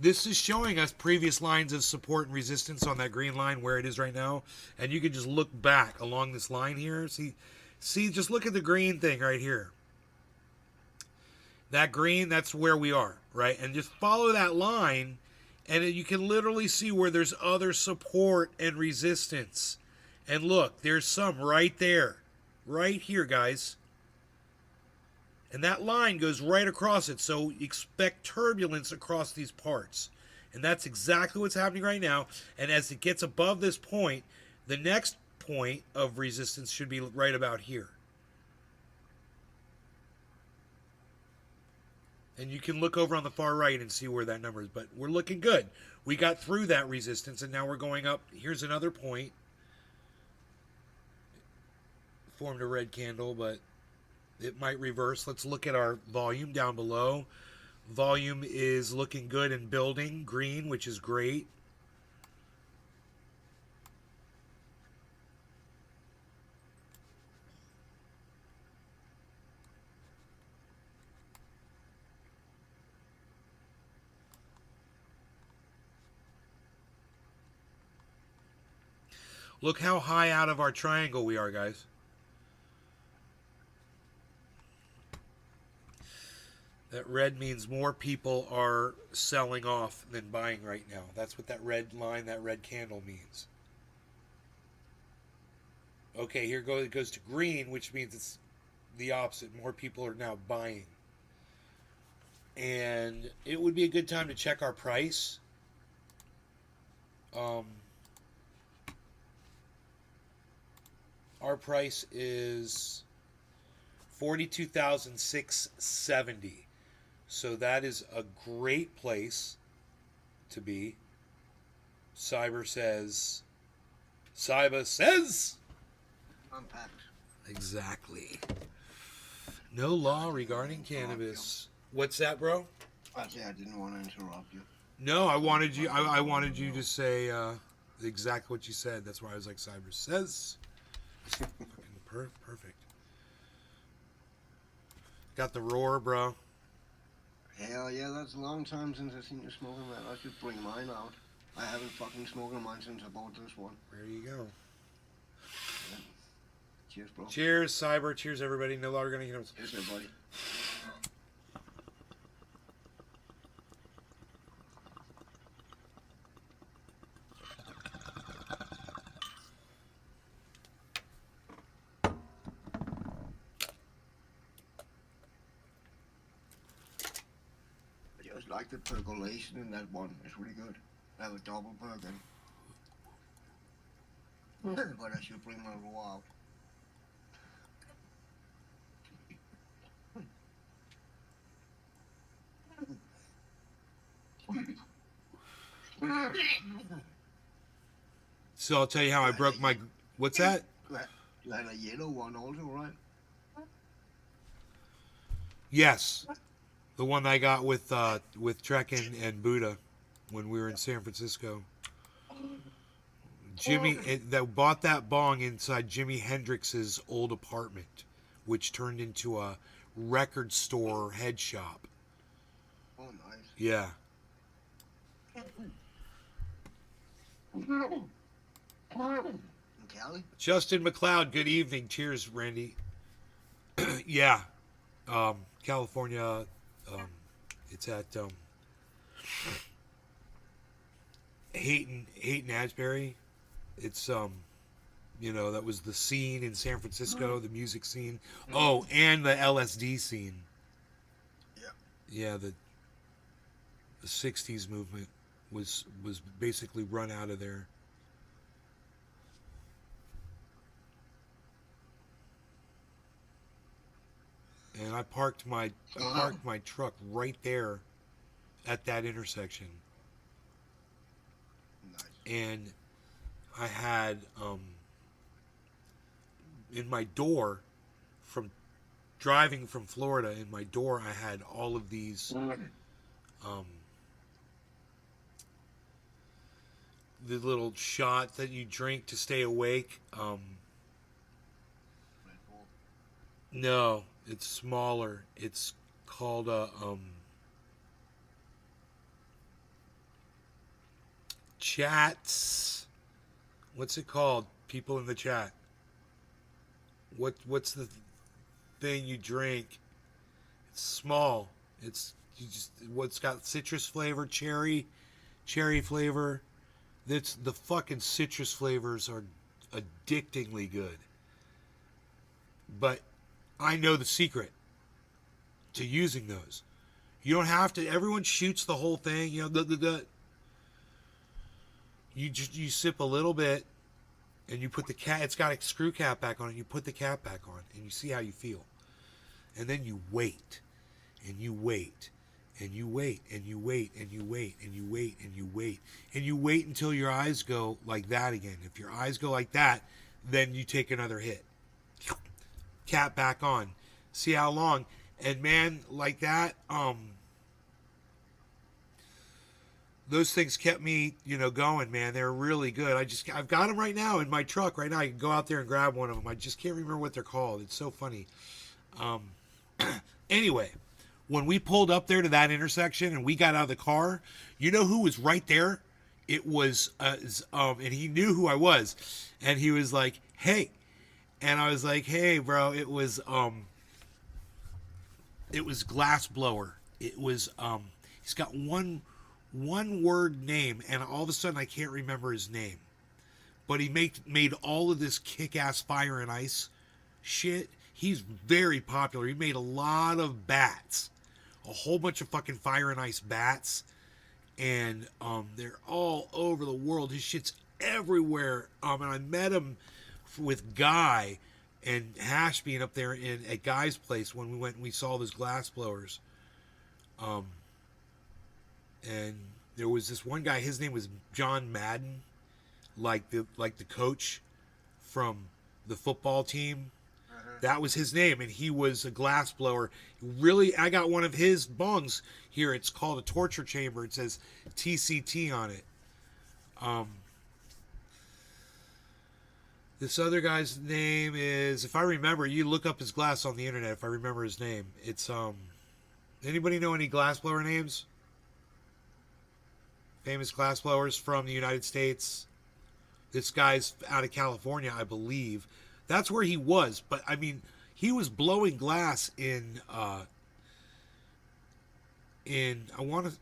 S1: this is showing us previous lines of support and resistance on that green line where it is right now. And you can just look back along this line here. See, just look at the green thing right here. That green, that's where we are, right? And just follow that line, And you can literally see where there's other support and resistance. And look, there's some right there. Right here, guys. And that line goes right across it. So expect turbulence across these parts. And that's exactly what's happening right now. And as it gets above this point, the next point of resistance should be right about here. And you can look over on the far right and see where that number is. But we're looking good. We got through that resistance, and now we're going up. Here's another point. Formed a red candle, but it might reverse. Let's look at our volume down below. Volume is looking good and building. Green, which is great. Look how high out of our triangle we are, guys. That red means more people are selling off than buying right now. That's what that red line, that red candle means. Okay, here it goes to green, which means it's the opposite. More people are now buying. And it would be a good time to check our price. Our price is $42,670. So that is a great place to be. Cyber says.
S3: Unpacked.
S1: Exactly. No law regarding cannabis. What's that, bro?
S3: I didn't want to interrupt you.
S1: No, I wanted you. I wanted you to say exactly what you said. That's why I was like, Cyber says. Perfect. Got the roar, bro.
S3: Hell yeah, that's a long time since I've seen you smoking that. I should bring mine out. I haven't fucking smoked mine since I bought this one.
S1: There you go.
S3: Yeah. Cheers, bro.
S1: Cheers, Cyber. Cheers, everybody. No longer gonna get
S3: Cheers, everybody. I just like the percolation in that one. It's really good. I have a double perkin. But I should bring my roll out.
S1: So I'll tell you how I broke my. What's that?
S3: You had a yellow one also, right?
S1: Yes, the one I got with Trek and Buddha when we were in San Francisco. Jimmy that bought that bong inside Jimi Hendrix's old apartment, which turned into a record store head shop.
S3: Oh, nice.
S1: Yeah.
S3: Cali?
S1: Justin McLeod, good evening. Cheers, Randy. Yeah. California. It's at Hayton Asbury. It's that was the scene in San Francisco, the music scene. Oh, and the LSD scene.
S3: Yeah.
S1: Yeah, the 60s movement was basically run out of there. And I parked my truck right there at that intersection.
S3: Nice.
S1: And I had in my door, from driving from Florida, in my door I had all of these the little shot that you drink to stay awake.
S3: Red Bull.
S1: No, it's smaller. It's called a chats. What's it called? People in the chat. What's the thing you drink? It's small. It's got citrus flavor, cherry, cherry flavor. That's the fucking citrus flavors are addictingly good. But I know the secret to using those. You don't have to. Everyone shoots the whole thing. You know, you sip a little bit, and you put the cap. It's got a screw cap back on it. You put the cap back on, and you see how you feel. And then you wait, and you wait, and you wait, and you wait, and you wait, and you wait, and you wait, and you wait until your eyes go like that again. If your eyes go like that, then you take another hit. Cap back on. See how long. And man, like that, those things kept me, going, man. They're really good. I've got them right now in my truck right now. I can go out there and grab one of them. I just can't remember what they're called. It's so funny. Anyway, when we pulled up there to that intersection and we got out of the car, you know who was right there? It was, and he knew who I was, and he was like, "Hey," and I was like, "Hey, bro." It was Glass Blower. It was, he's got one word name, and all of a sudden I can't remember his name, but he made all of this kick-ass fire and ice shit. He's very popular. He made a lot of bats, a whole bunch of fucking fire and ice bats, and they're all over the world. His shit's everywhere. And I met him with Guy and Hash being up there at Guy's place when we went and we saw those glass blowers. And there was this one guy. His name was John Madden, like the coach from the football team. That was his name, and he was a glass blower. Really, I got one of his bongs here. It's called a torture chamber. It says TCT on it. This other guy's name is, if I remember, you look up his glass on the internet. If I remember his name, it's anybody know any glass blower names? Famous glass blowers from the United States. This guy's out of California, I believe. That's where he was, but I mean, he was blowing glass in I want to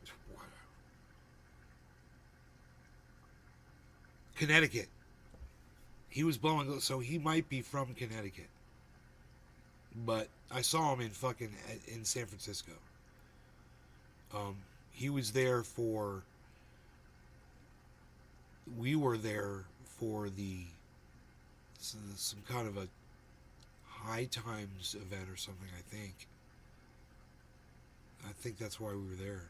S1: Connecticut. He was blowing, so he might be from Connecticut. But I saw him in San Francisco. He was there for. We were there for some kind of a High Times event or something, I think. I think that's why we were there.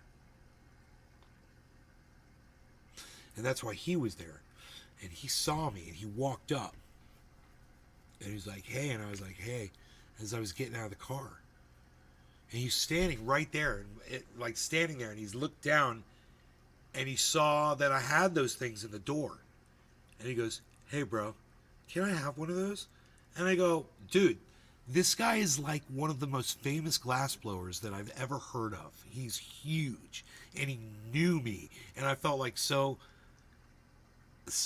S1: And that's why he was there. And he saw me and he walked up. And he was like, "Hey," and I was like, "Hey," as I was getting out of the car. And he's standing right there, standing there, and he's looked down and he saw that I had those things in the door. And he goes, "Hey, bro, can I have one of those?" And I go, "Dude, this guy is like one of the most famous glass blowers that I've ever heard of. He's huge." And he knew me. And I felt like so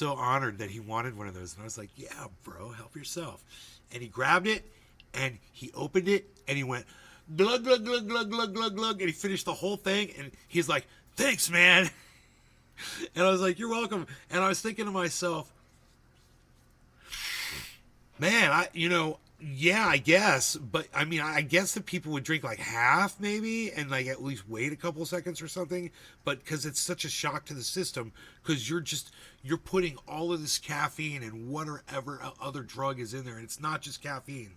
S1: honored that he wanted one of those. And I was like, "Yeah, bro, help yourself." And he grabbed it and he opened it and he went, glug, glug, glug, glug, glug, glug, glug. And he finished the whole thing. And he's like, "Thanks, man." And I was like, "You're welcome." And I was thinking to myself, man, yeah, I guess. But I mean, I guess that people would drink like half maybe and like at least wait a couple seconds or something. But because it's such a shock to the system, because you're putting all of this caffeine and whatever other drug is in there. And it's not just caffeine.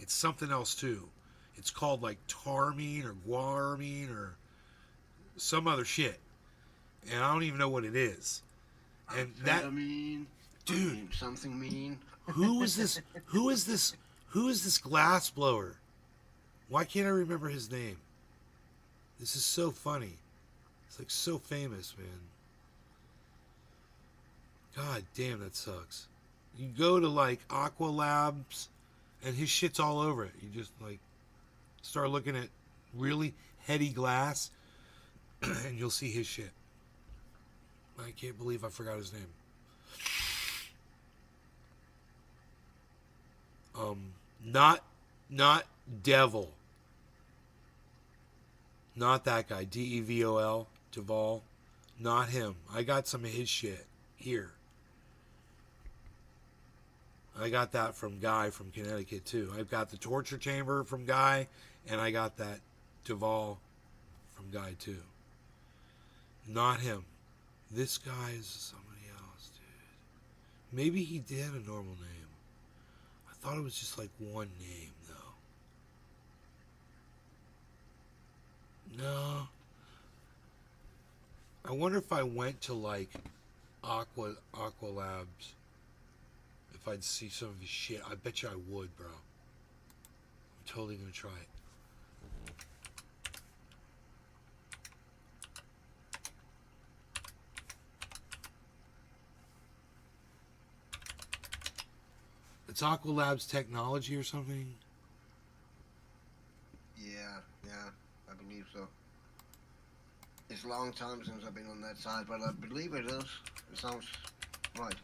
S1: It's something else too. It's called like tarmine or guaramine or some other shit. And I don't even know what it is. And dude,
S3: something mean.
S1: Who is this? Who is this glass blower? Why can't I remember his name? This is so funny. It's like so famous, man. God damn, that sucks. You go to like Aqua Labs and his shit's all over it. You just like start looking at really heady glass and you'll see his shit. I can't believe I forgot his name. Not Devil. Not that guy. Devol. Devol. Not him. I got some of his shit here. I got that from Guy from Connecticut too. I've got the torture chamber from Guy, and I got that Duval from Guy too. Not him. This guy is somebody else, dude. Maybe he did a normal name. I thought it was just like one name though. No. I wonder if I went to like Aqua Labs, if I'd see some of his shit. I bet you I would, bro. I'm totally gonna try it. It's Aqua Labs Technology or something.
S3: Yeah, I believe so. It's a long time since I've been on that side, but I believe it is. It sounds right.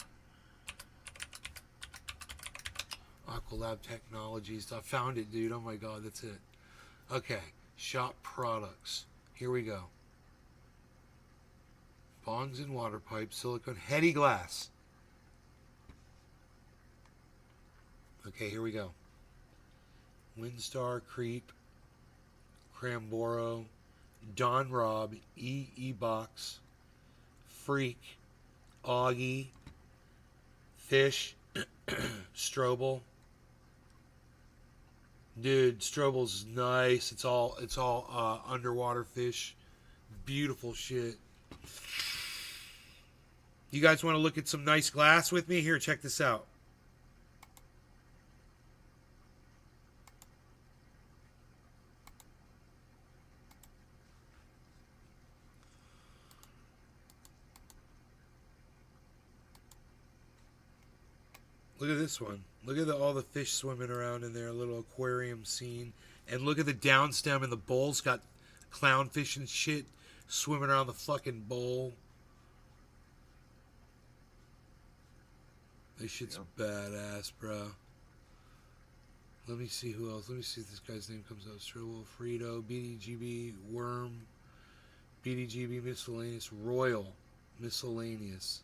S1: Aqualab Technologies. I found it, dude. Oh my god, that's it. Okay, shop products. Here we go. Bongs and water pipes, silicone, heady glass. Okay, here we go. Windstar, Creep, Cramboro, Don Rob, E-Box, Freak, Augie, Fish, Strobel. Dude, Strobel's nice. It's all underwater fish. Beautiful shit. You guys want to look at some nice glass with me? Here, check this out. Look at this one. Look at all the fish swimming around in there, a little aquarium scene. And look at the downstem, and the bowl's got clownfish and shit swimming around the fucking bowl. This shit's badass, bro. Let me see who else. Let me see if this guy's name comes up. Strobel, Frito, BDGB, Worm, BDGB Miscellaneous, Royal Miscellaneous.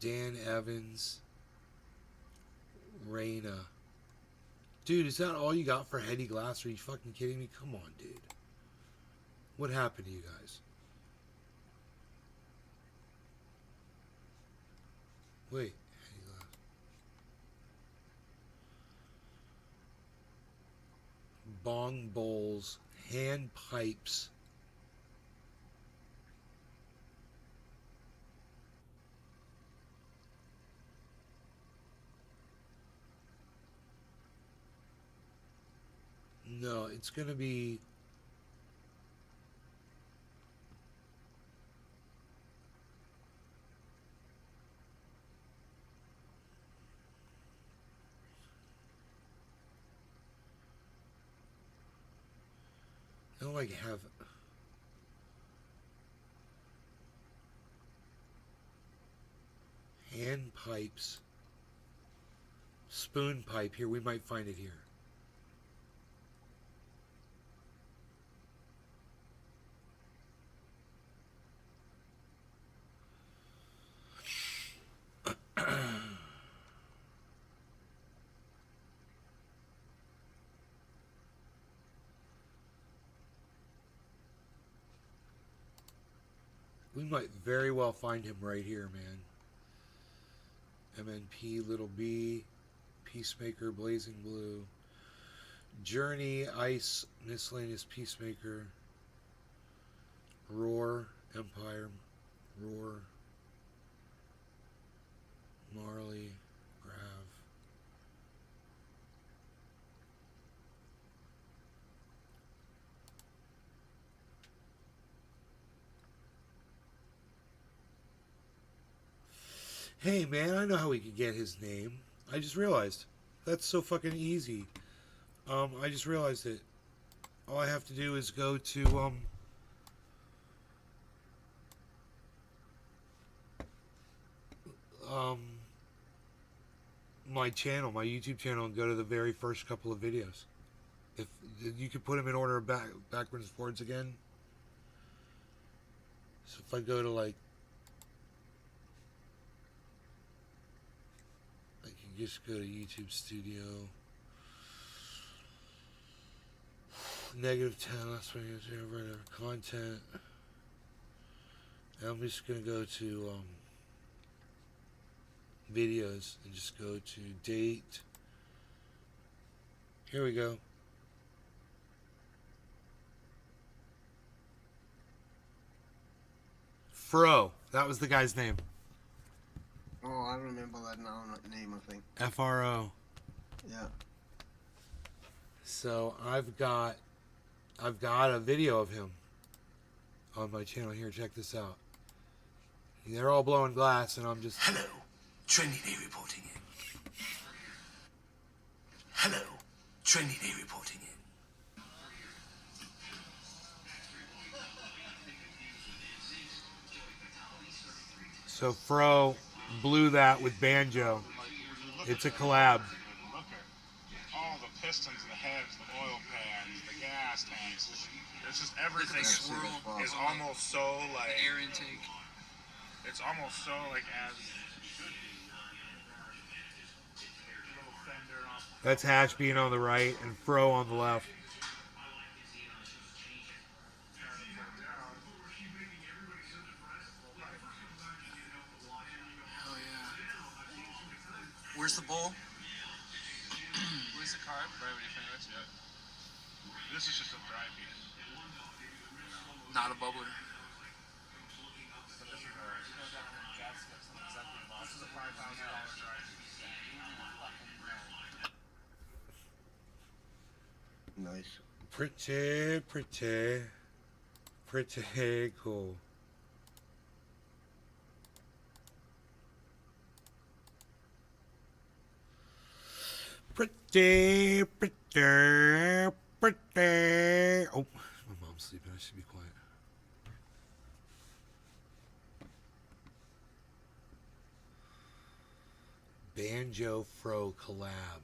S1: Dan Evans, Reyna. Dude, is that all you got for heady glass? Are you fucking kidding me? Come on, dude. What happened to you guys? Wait, heady glass. Bong bowls, hand pipes. No, it's going to be... I don't like have... Hand pipes. Spoon pipe. Here, we might find it here. We might very well find him right here, man. MNP, Little B, Peacemaker, Blazing Blue, Journey, Ice, Miscellaneous Peacemaker, Roar, Empire, Roar, Marley, Grav. Hey man, I know how we could get his name. I just realized. That's so fucking easy. I just realized it. All I have to do is go to my channel, my YouTube channel, and go to the very first couple of videos. If you could put them in order backwards and forwards again. So if I go to like, I can just go to YouTube Studio. -10. That's what you do. Right, content. And I'm just gonna go to videos and just go to date. Here we go. Fro. That was the guy's name.
S3: Oh, I remember that now, name, I think.
S1: Fro.
S3: Yeah.
S1: So I've got a video of him on my channel here. Check this out. They're all blowing glass, and I'm just.
S4: Hello, Trendy Day reporting in. Hello, Trendy Day reporting in.
S1: So Fro blew that with banjo. It's a collab.
S5: Look at all the pistons, the heads, the oil pans, the gas tanks. It's just everything is almost so like
S6: air intake.
S5: It's almost so like as it should be. Little fender off.
S1: That's Hash being on the right and Fro on the left.
S6: Oh yeah. Where's the bowl? Where's the carb? Right when you finish.
S5: Yeah. This is just a dry piece.
S6: Not a bubbler.
S5: This is a $5,000 dry piece.
S3: Nice.
S1: Pretty cool. Pretty. Oh, my mom's sleeping. I should be quiet. Banjo Fro collab.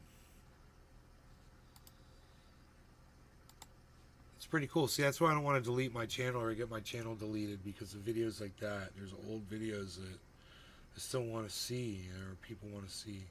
S1: It's pretty cool. See, that's why I don't want to delete my channel or get my channel deleted, because of videos like that. There's old videos that I still want to see, or people want to see.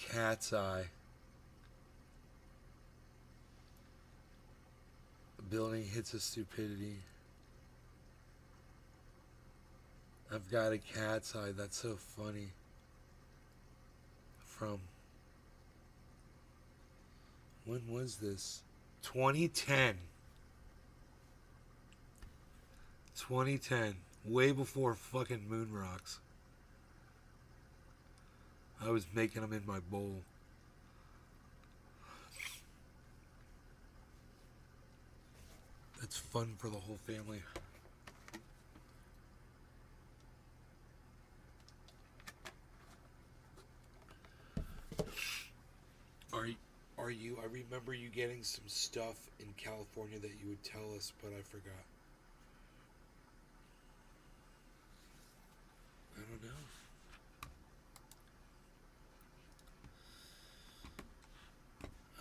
S1: Cat's eye. The building hits a stupidity. I've got a cat's eye. That's so funny. From when was this? 2010. 2010. Way before fucking moon rocks. I was making them in my bowl. That's fun for the whole family. Are you? I remember you getting some stuff in California that you would tell us, but I forgot.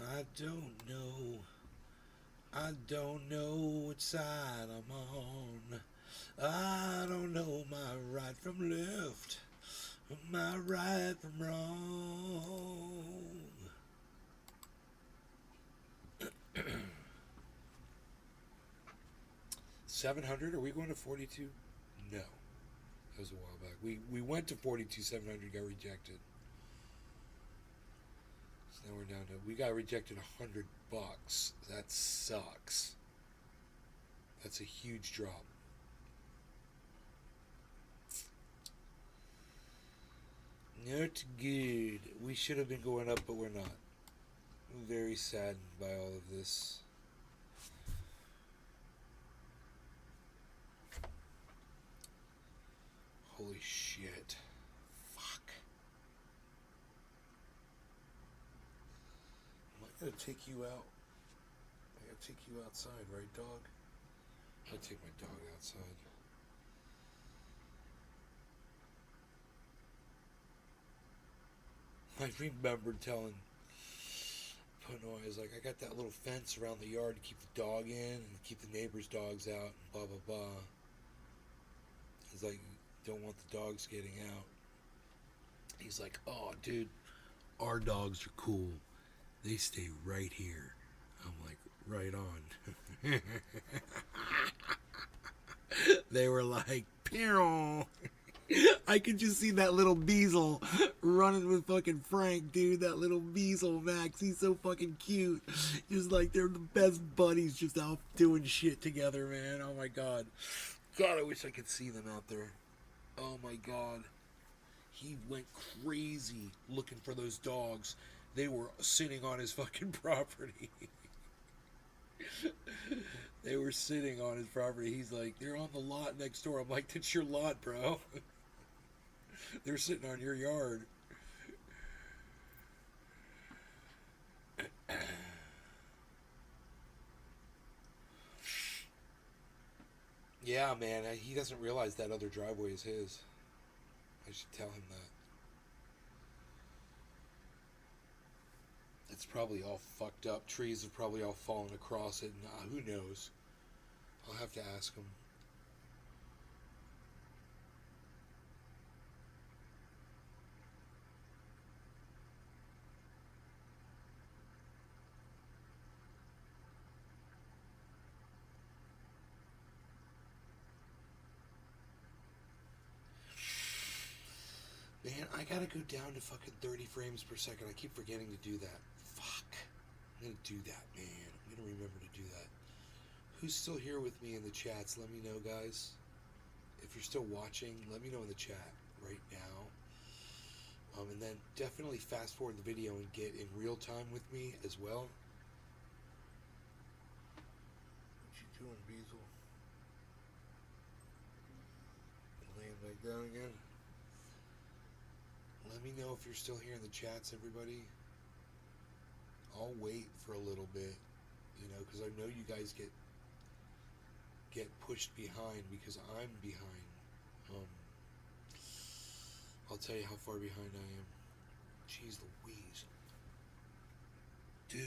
S1: I don't know. I don't know what side I'm on. I don't know my right from left, my right from wrong. 700? Are we going to 42? No. That was a while back. We went to 42, 700, got rejected. So now we're down to, we got rejected $100. That sucks. That's a huge drop. Not good. We should have been going up, but we're not. I'm very saddened by all of this. Holy shit. Fuck. Am I gonna take you out? I gotta take you outside, right, dog? I'll take my dog outside. I remember telling Panoy, I got that little fence around the yard to keep the dog in and keep the neighbors' dogs out and blah blah blah. He's like, don't want the dogs getting out. He's like, oh dude, our dogs are cool. They stay right here. I'm like, right on. They were like, pew. I could just see that little Beazle running with fucking Frank, dude. That little Beazle, Max. He's so fucking cute. Just like they're the best buddies, just out doing shit together, man. Oh my god. God, I wish I could see them out there. Oh my god. He went crazy looking for those dogs. They were sitting on his fucking property. They were sitting on his property. He's like, they're on the lot next door. I'm like, that's your lot, bro. They're sitting on your yard. Yeah, man. He doesn't realize that other driveway is his. I should tell him that. It's probably all fucked up. Trees have probably all fallen across it. Who knows? I'll have to ask him. Man, I gotta go down to fucking 30 frames per second. I keep forgetting to do that. Fuck. I'm gonna do that, man. I'm gonna remember to do that. Who's still here with me in the chats? Let me know, guys. If you're still watching, let me know in the chat right now. And then definitely fast forward the video and get in real time with me as well. What you doing, Beazle? Laying back down again? Let me know if you're still here in the chats, everybody. I'll wait for a little bit, you know, because I know you guys get pushed behind because I'm behind. I'll tell you how far behind I am. Jeez Louise. Dude,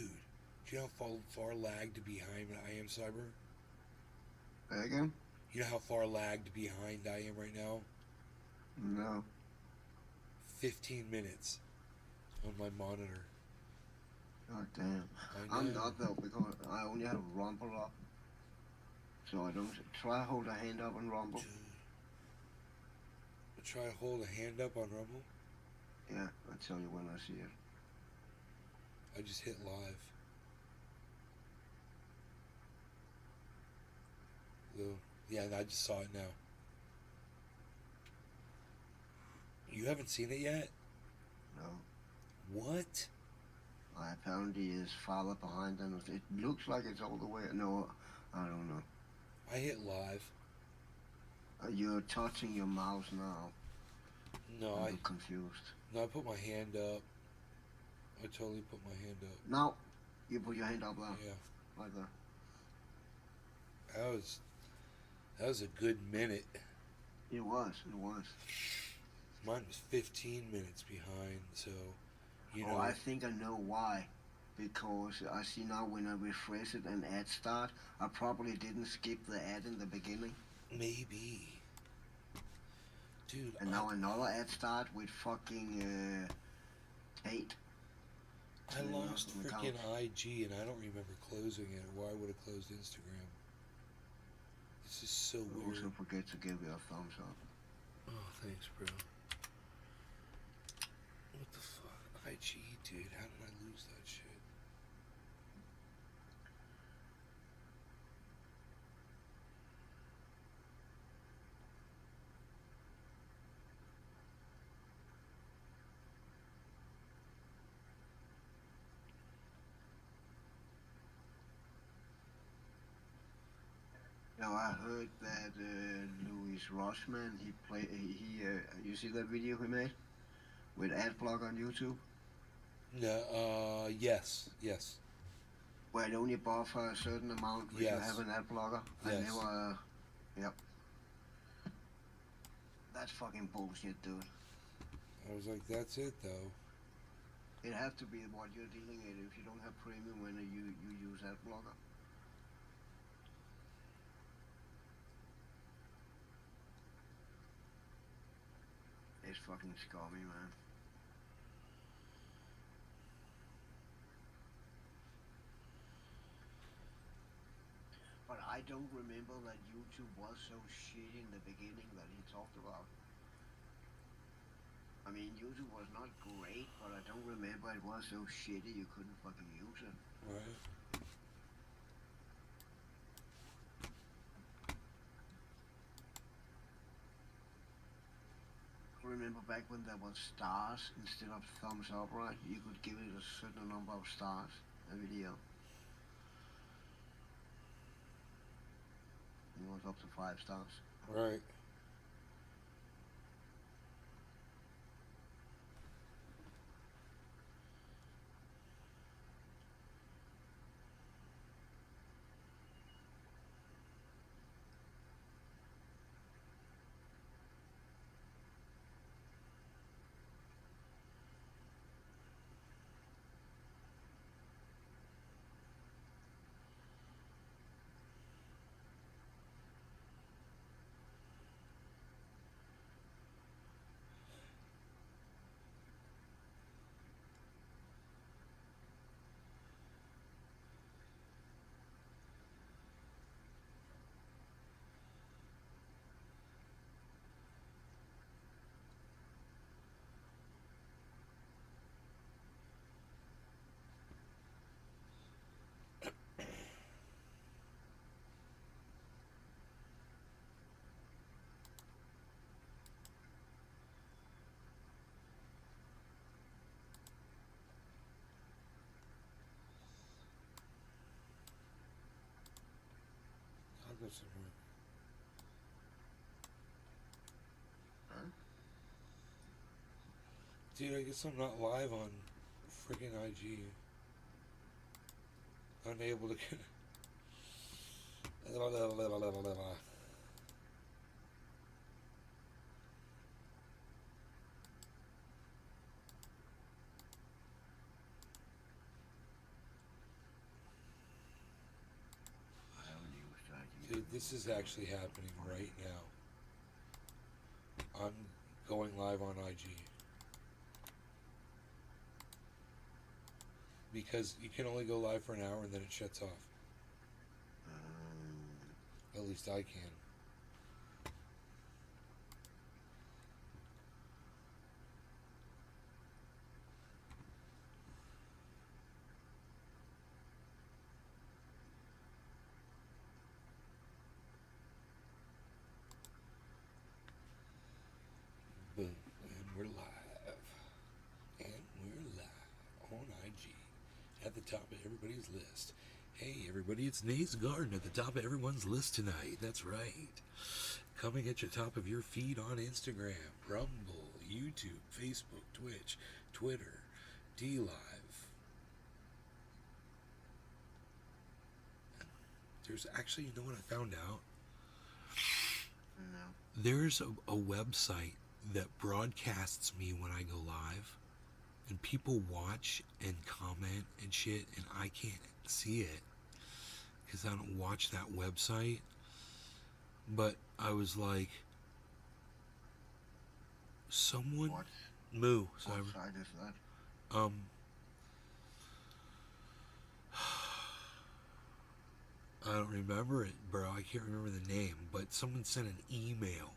S1: do you know how far lagged behind I am, Cyber?
S3: Say again?
S1: You know how far lagged behind I am right now?
S3: No.
S1: 15 minutes on my monitor.
S3: God damn. I'm not though because I only have rumble up. So I don't try hold a hand up and rumble.
S1: Dude. Try to hold a hand up on Rumble?
S3: Yeah, I'll tell you when I see it.
S1: I just hit live. So, yeah, I just saw it now. You haven't seen it yet?
S3: No.
S1: What?
S3: Apparently is farther behind than it looks like it's all the way. No, I don't know.
S1: I hit live.
S3: You're touching your mouse now.
S1: No,
S3: I'm confused.
S1: No, I put my hand up. I totally put my hand up.
S3: No, you put your hand up there.
S1: Yeah.
S3: Like that.
S1: That was a good minute.
S3: It was.
S1: Mine was 15 minutes behind, so, you know.
S3: Oh, I think I know why. Because I see now when I refresh it and ad start, I probably didn't skip the ad in the beginning.
S1: Maybe. Dude,
S3: and now another ad start with fucking Tate.
S1: I lost freaking IG and I don't remember closing it, or why I would have closed Instagram. This is so weird.
S3: Also forget to give it a thumbs up.
S1: Oh, thanks, bro. What the fuck? IG, dude, how did I lose that shit?
S3: Now I heard that Louis this Rushman. You see that video he made with ad block on YouTube,
S1: No, yes, yes,
S3: where it only buffer a certain amount if you have
S1: yes,
S3: an ad blocker. I
S1: yes.
S3: never. Yep. That's fucking bullshit, dude.
S1: I was like, that's it though.
S3: It has to be what you're dealing with. If you don't have premium when you use ad blocker. It's fucking scummy, man. But I don't remember that YouTube was so shit in the beginning that he talked about. I mean, YouTube was not great, but I don't remember it was so shitty you couldn't fucking use it.
S1: Right.
S3: Remember back when there was stars instead of thumbs up, right? You could give it a certain number of stars, a video. It was up to 5 stars.
S1: Right. I'll go somewhere.
S3: Huh?
S1: Dude, I guess I'm not live on freaking IG. Unable to.
S3: I haven't used that.
S1: Dude, this is actually happening right now. I'm going live on IG. Because you can only go live for an hour and then it shuts off. At least I can. Boom. And we're live. And we're live on IG. At the top of everybody's list. Hey everybody, it's Nay's Garden at the top of everyone's list tonight. That's right. Coming at your top of your feed on Instagram, Rumble, YouTube, Facebook, Twitch, Twitter, DLive. There's actually, you know what I found out?
S3: No.
S1: There's a website that broadcasts me when I go live, and people watch and comment and shit, and I can't see it because I don't watch that website. But I was like, someone
S3: What?
S1: moo. So
S3: What side is that?
S1: I don't remember it, bro. I can't remember the name, but someone sent an email.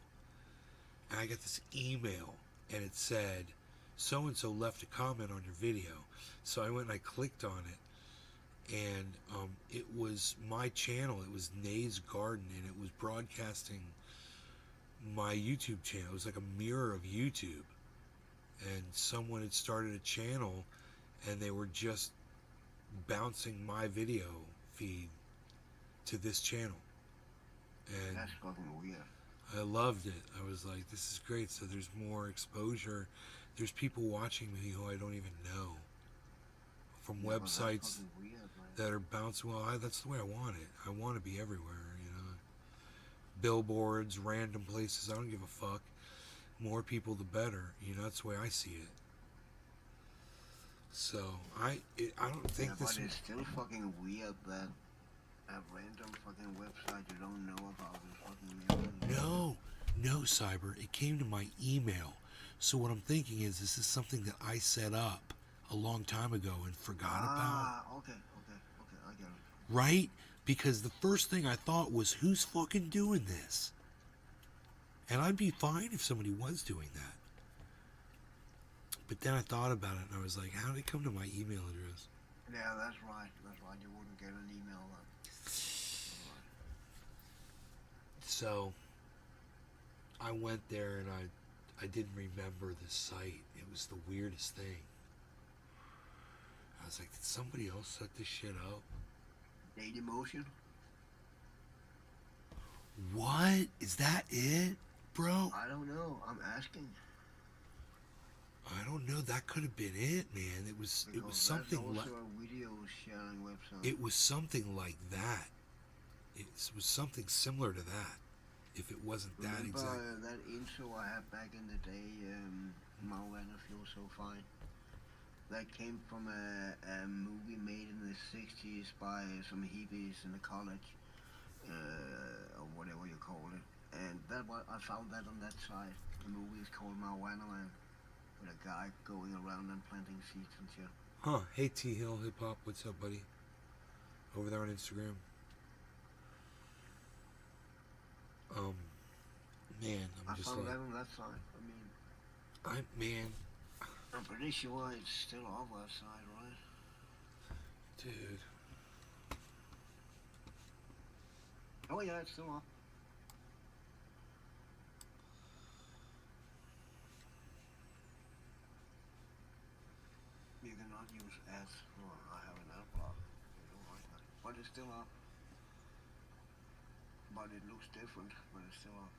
S1: And I got this email, and it said, so-and-so left a comment on your video. So I went and I clicked on it, and it was my channel. It was Nay's Garden, and it was broadcasting my YouTube channel. It was like a mirror of YouTube. And someone had started a channel, and they were just bouncing my video feed to this channel. And
S3: That's fucking weird.
S1: I loved it. I was like, this is great. So there's more exposure. There's people watching me who I don't even know from
S3: Yeah, but that's
S1: websites
S3: fucking weird, man.
S1: that are bouncing. Well, that's the way I want it. I want to be everywhere, you know. Billboards, random places. I don't give a fuck. More people, the better. You know, that's the way I see it. So I don't think
S3: Yeah,
S1: this.
S3: but it's still fucking weird that a random fucking website you don't know about is fucking weird.
S1: No, Cyber. It came to my email. So what I'm thinking is, this is something that I set up a long time ago and forgot about.
S3: Okay, I get it.
S1: Right? Because the first thing I thought was, who's fucking doing this? And I'd be fine if somebody was doing that. But then I thought about it and I was like, how did it come to my email address?
S3: Yeah, that's right. You wouldn't get an email then.
S1: So I went there and I didn't remember the site. It was the weirdest thing. I was like, did somebody else set this shit up?
S3: Daily Motion?
S1: What? Is that it, bro?
S3: I don't know. I'm asking.
S1: I don't know. That could have been it, man. It was something like.
S3: Also a video sharing website.
S1: It was something like that. It was something similar to that. If it wasn't that exact.
S3: That intro I had back in the day, Marijuana Feels So Fine. That came from a movie made in the 60s by some hippies in a college, or whatever you call it. And I found that on that site. The movie is called Marijuana Man, with a guy going around and planting seeds and shit.
S1: Huh. Hey, T Hill Hip Hop. What's up, buddy? Over there on Instagram. Man,
S3: I
S1: just
S3: found
S1: like,
S3: that on that site. I'm pretty sure it's still off that site, right?
S1: dude.
S3: Oh yeah, it's still off. You cannot use ads. Oh, I have an ad block. I don't like that. But it's still up. But it looks different, but it's still up.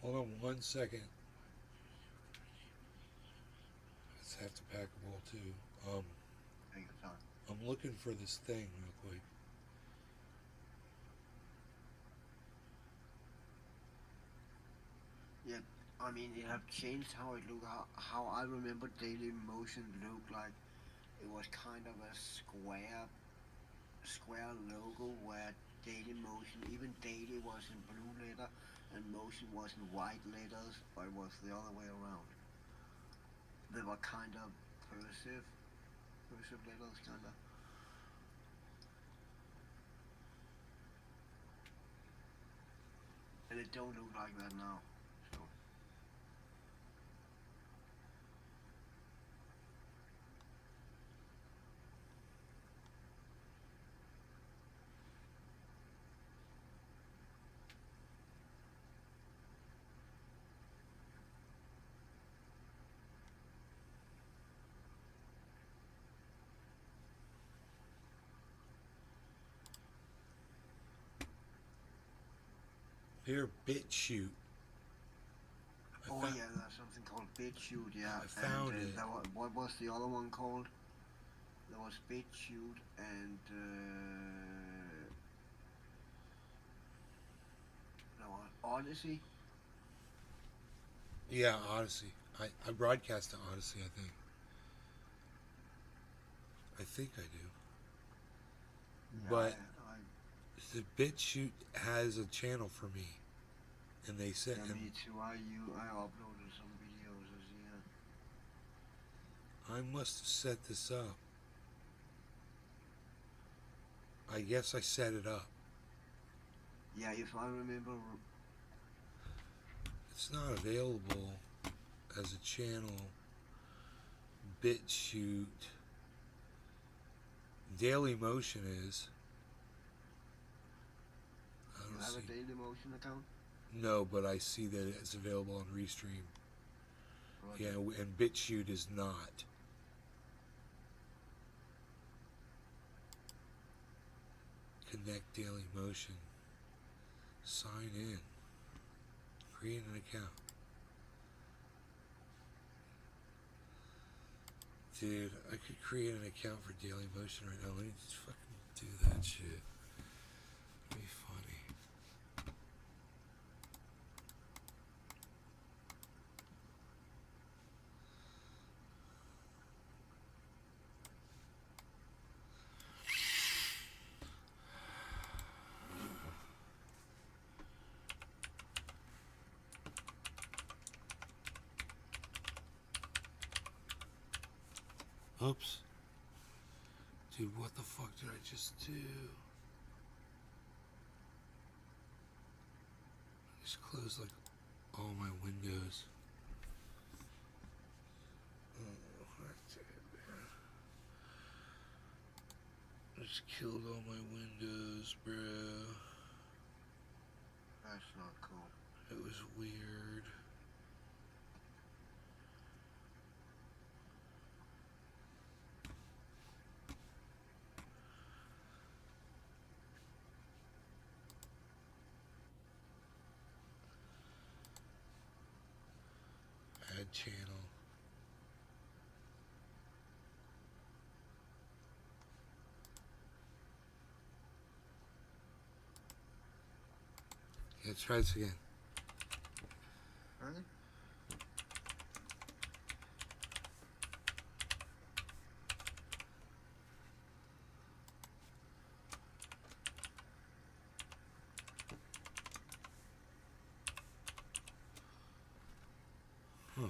S1: Hold on 1 second. Let's have to pack a bowl too.
S3: Take your time.
S1: I'm looking for this thing real quick.
S3: Yeah, I mean, it have changed how it look. How I remember Daily Motion looked like. It was kind of a square logo where Daily Motion, even Daily was in blue letter and Motion was in white letters, but it was the other way around. They were kind of cursive letters, kind of. And it don't look like that now. So
S1: Here, BitChute.
S3: Oh yeah, there's something called BitChute, yeah.
S1: I found
S3: and
S1: it.
S3: What was the other one called? There was BitChute and no, Odyssey.
S1: Yeah, Odyssey. I broadcast to Odyssey, I think. I think I do.
S3: Yeah,
S1: But
S3: I
S1: the BitChute has a channel for me. And they said,
S3: yeah,
S1: and
S3: me too. I uploaded some videos as
S1: I must have set this up. I guess I set it up.
S3: yeah. If I remember,
S1: It's not available as a channel. BitChute. Daily Motion is. I
S3: you
S1: don't
S3: have
S1: see.
S3: a Daily Motion account.
S1: No, but I see that it's available on Restream.
S3: But
S1: Yeah, and BitChute is not. Connect Daily Motion. Sign in. Create an account. Dude, I could create an account for Daily Motion right now. Let me just fucking do that shit. It'd be funny. Oops. Dude, what the fuck did I just do? I just closed like all my windows. Oh, I just killed all my windows, bro.
S3: that's not cool.
S1: It was weird. Add channel. Yeah, try this again.
S3: Huh?
S1: Huh.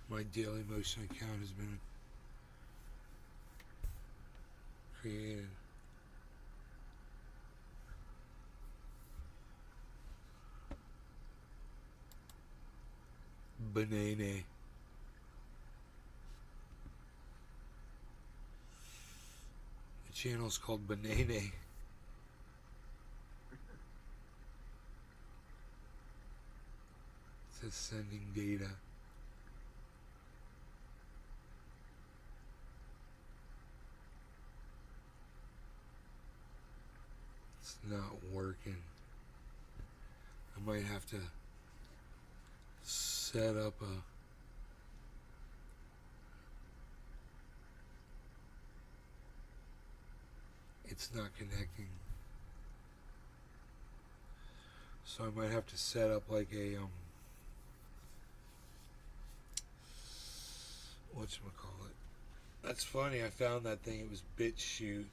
S1: My Daily Motion account has been created. Banana. The channel is called Banana. It says sending data. It's not working. I might have to set up a it's not connecting. So I might have to set up like a whatchamacallit. That's funny, I found that thing, it was BitChute.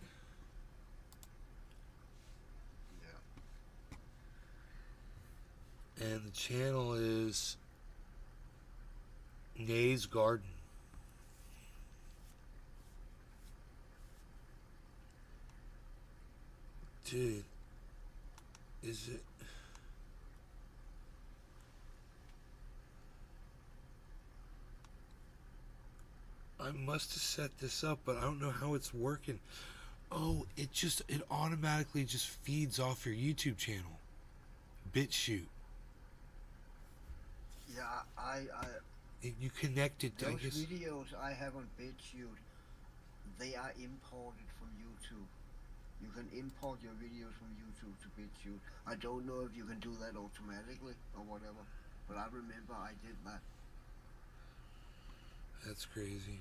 S3: Yeah.
S1: And the channel is Nay's Garden. Dude, is it? I must have set this up, but I don't know how it's working. Oh, it automatically just feeds off your YouTube channel. BitChute.
S3: Yeah,
S1: You connect it, I
S3: those
S1: guess.
S3: videos I have on BitChute, they are imported from YouTube. You can import your videos from YouTube to BitChute. I don't know if you can do that automatically or whatever, but I remember I did that.
S1: That's crazy.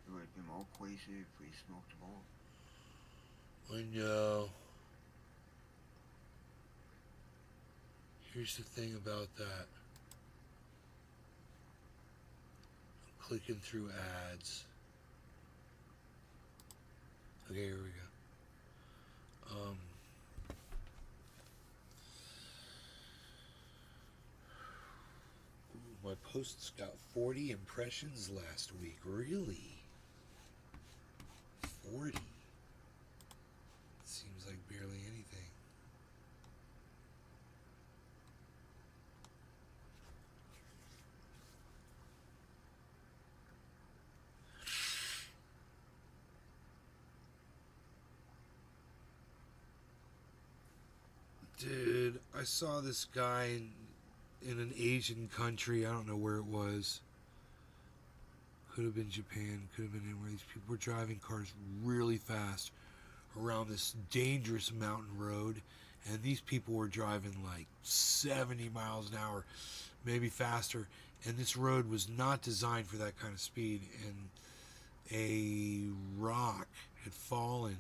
S3: It would be more crazy if we smoked more.
S1: I know. Here's the thing about that. I'm clicking through ads. Okay, here we go. My posts got 40 impressions last week. Really? 40? Seems like barely anything. Dude, I saw this guy in an Asian country. I don't know where it was. Could have been Japan. Could have been anywhere. These people were driving cars really fast around this dangerous mountain road. And these people were driving like 70 miles an hour, maybe faster. And this road was not designed for that kind of speed. And a rock had fallen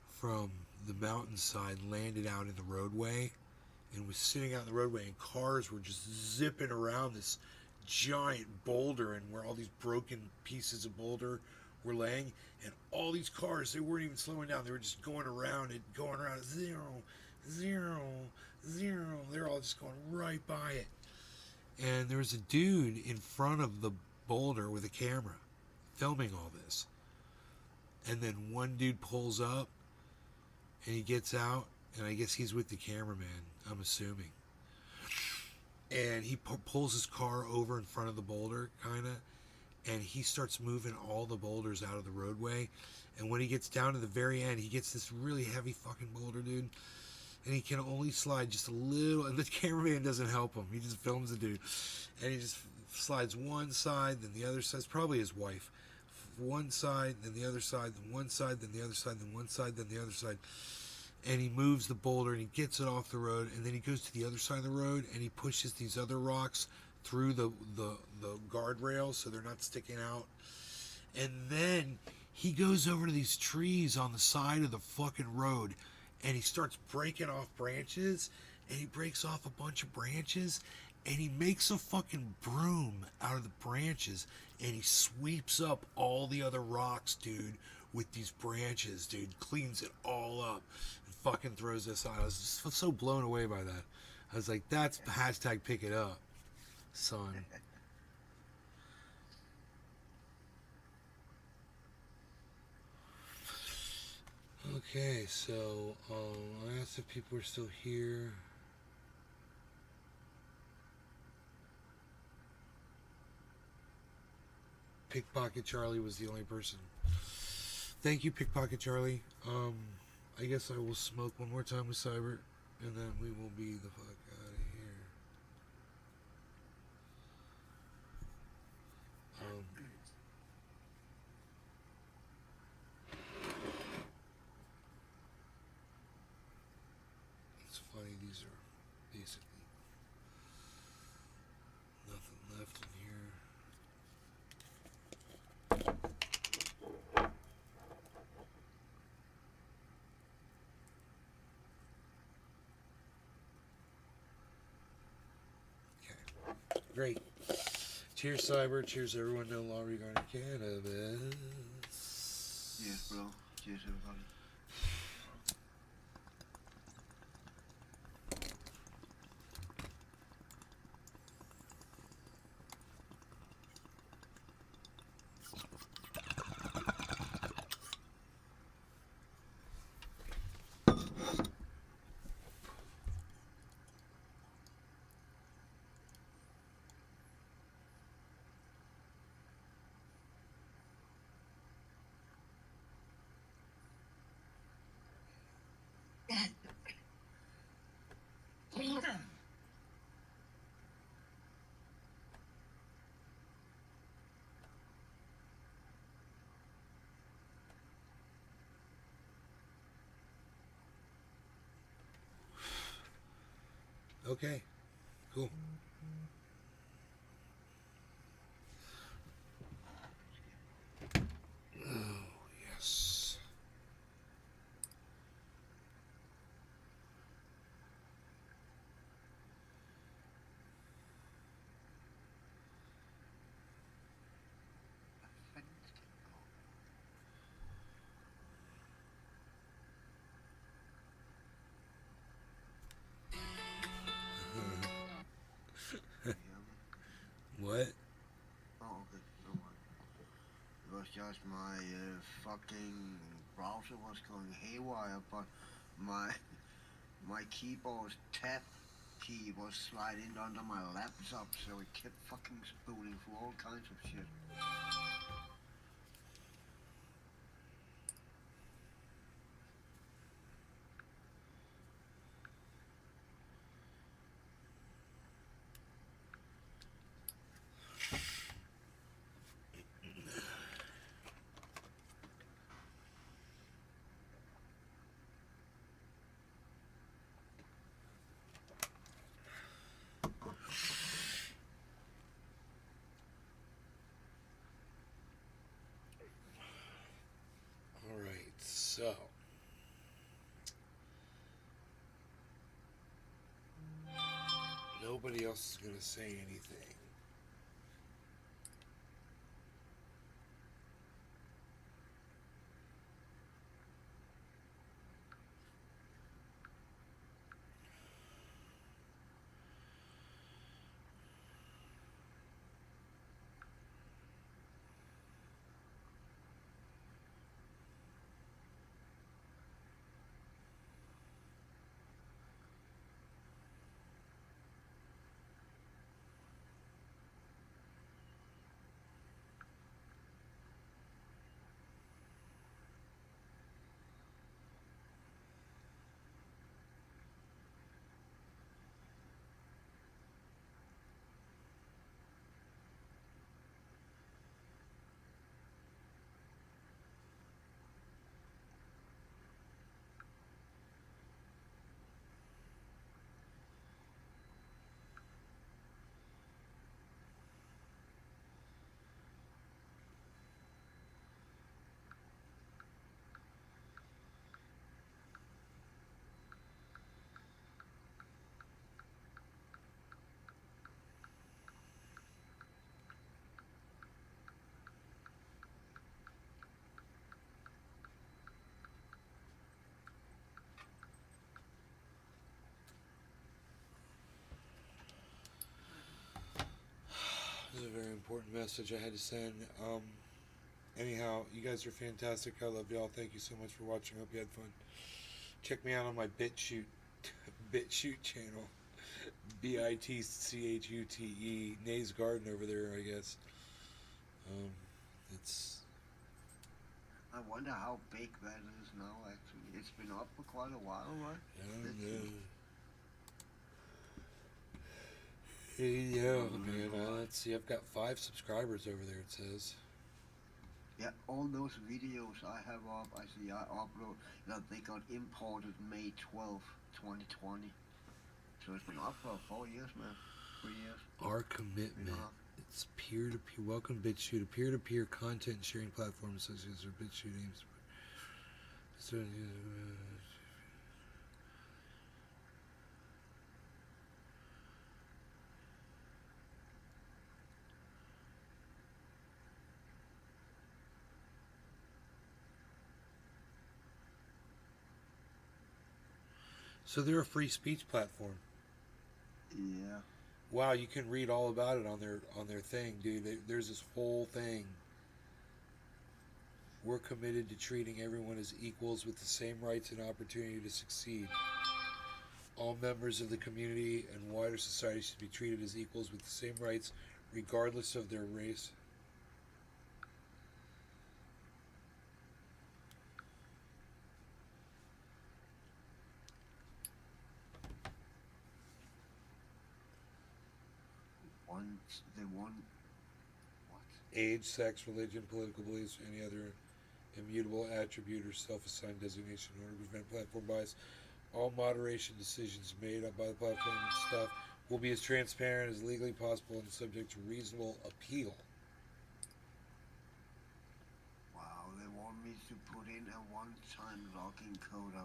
S1: from the mountainside, landed out in the roadway, and was sitting out in the roadway, and cars were just zipping around this giant boulder, and where all these broken pieces of boulder were laying, and all these cars, they weren't even slowing down, they were just going around it, going around 0, 0, 0. They're all just going right by it. And there was a dude in front of the boulder with a camera filming all this. And then one dude pulls up, and he gets out, and I guess he's with the cameraman, I'm assuming. And he pulls his car over in front of the boulder, kind of, and he starts moving all the boulders out of the roadway. And when he gets down to the very end, he gets this really heavy fucking boulder, dude. And he can only slide just a little, and the cameraman doesn't help him. He just films the dude. And he just slides one side, then the other side. It's probably his wife. One side, then the other side, then one side, then the other side, then one side, then the other side. And he moves the boulder, and he gets it off the road, and then he goes to the other side of the road, and he pushes these other rocks through the guardrails so they're not sticking out. And then he goes over to these trees on the side of the fucking road, and he starts breaking off branches, and he breaks off a bunch of branches, and he makes a fucking broom out of the branches, and he sweeps up all the other rocks, dude, with these branches, dude. Cleans it all up and fucking throws this out. I was just so blown away by that. I was like, that's hashtag pick it up, son. Okay, so I asked if people were still here. Pickpocket Charlie was the only person. Thank you, Pickpocket Charlie. I guess I will smoke one more time with Cyber, and then we will be the fuck out of here. It's funny, these are basically nothing left in here. Great. Cheers, Cyber. Cheers, everyone. No law regarding cannabis.
S3: Cheers, bro. Cheers, everybody.
S1: Okay. Cool. Oh, yes. What?
S3: Oh, okay. No mind. It was just my fucking browser was going haywire, but my keyboard's tab key was sliding under my laptop, so it kept fucking spooling through all kinds of shit.
S1: All right. So. Nobody else is going to say anything. This is a very important message I had to send. Anyhow, you guys are fantastic. I love y'all. Thank you so much for watching. Hope you had fun. Check me out on my BitChute channel. BITCHUTE. Nay's Garden over there, I guess. It's.
S3: I wonder how big that is now, actually. It's been up for quite a while, right?
S1: I don't know. Yeah, man. Let's see. I've got 5 subscribers over there, it says.
S3: Yeah, all those videos I have up, I see I upload, that they got imported May 12th, 2020. So it's been up for 4 years, man. 3 years.
S1: Our commitment. It's peer-to-peer. Welcome BitChute, a peer-to-peer content sharing platform associated with BitChute aims. So they're a free speech platform.
S3: Yeah.
S1: Wow, you can read all about it on their thing, dude. There's this whole thing. We're committed to treating everyone as equals with the same rights and opportunity to succeed. All members of the community and wider society should be treated as equals with the same rights, regardless of their race.
S3: They want what?
S1: Age, sex, religion, political beliefs, or any other immutable attribute or self-assigned designation in order to prevent platform bias. All moderation decisions made by the platform and staff will be as transparent as legally possible and subject to reasonable appeal.
S3: Wow, they want me to put in a one-time login code I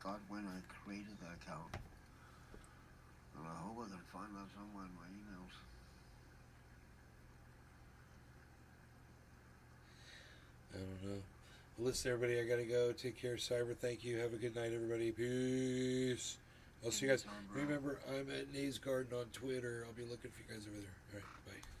S3: got when I created the account. And I hope I can find that somewhere in my emails.
S1: I don't know. Well, listen, everybody, I gotta go. Take care, Cyber. Thank you. Have a good night, everybody. Peace. I'll see you guys. Remember, I'm at Nay's Garden on Twitter. I'll be looking for you guys over there. All right, bye.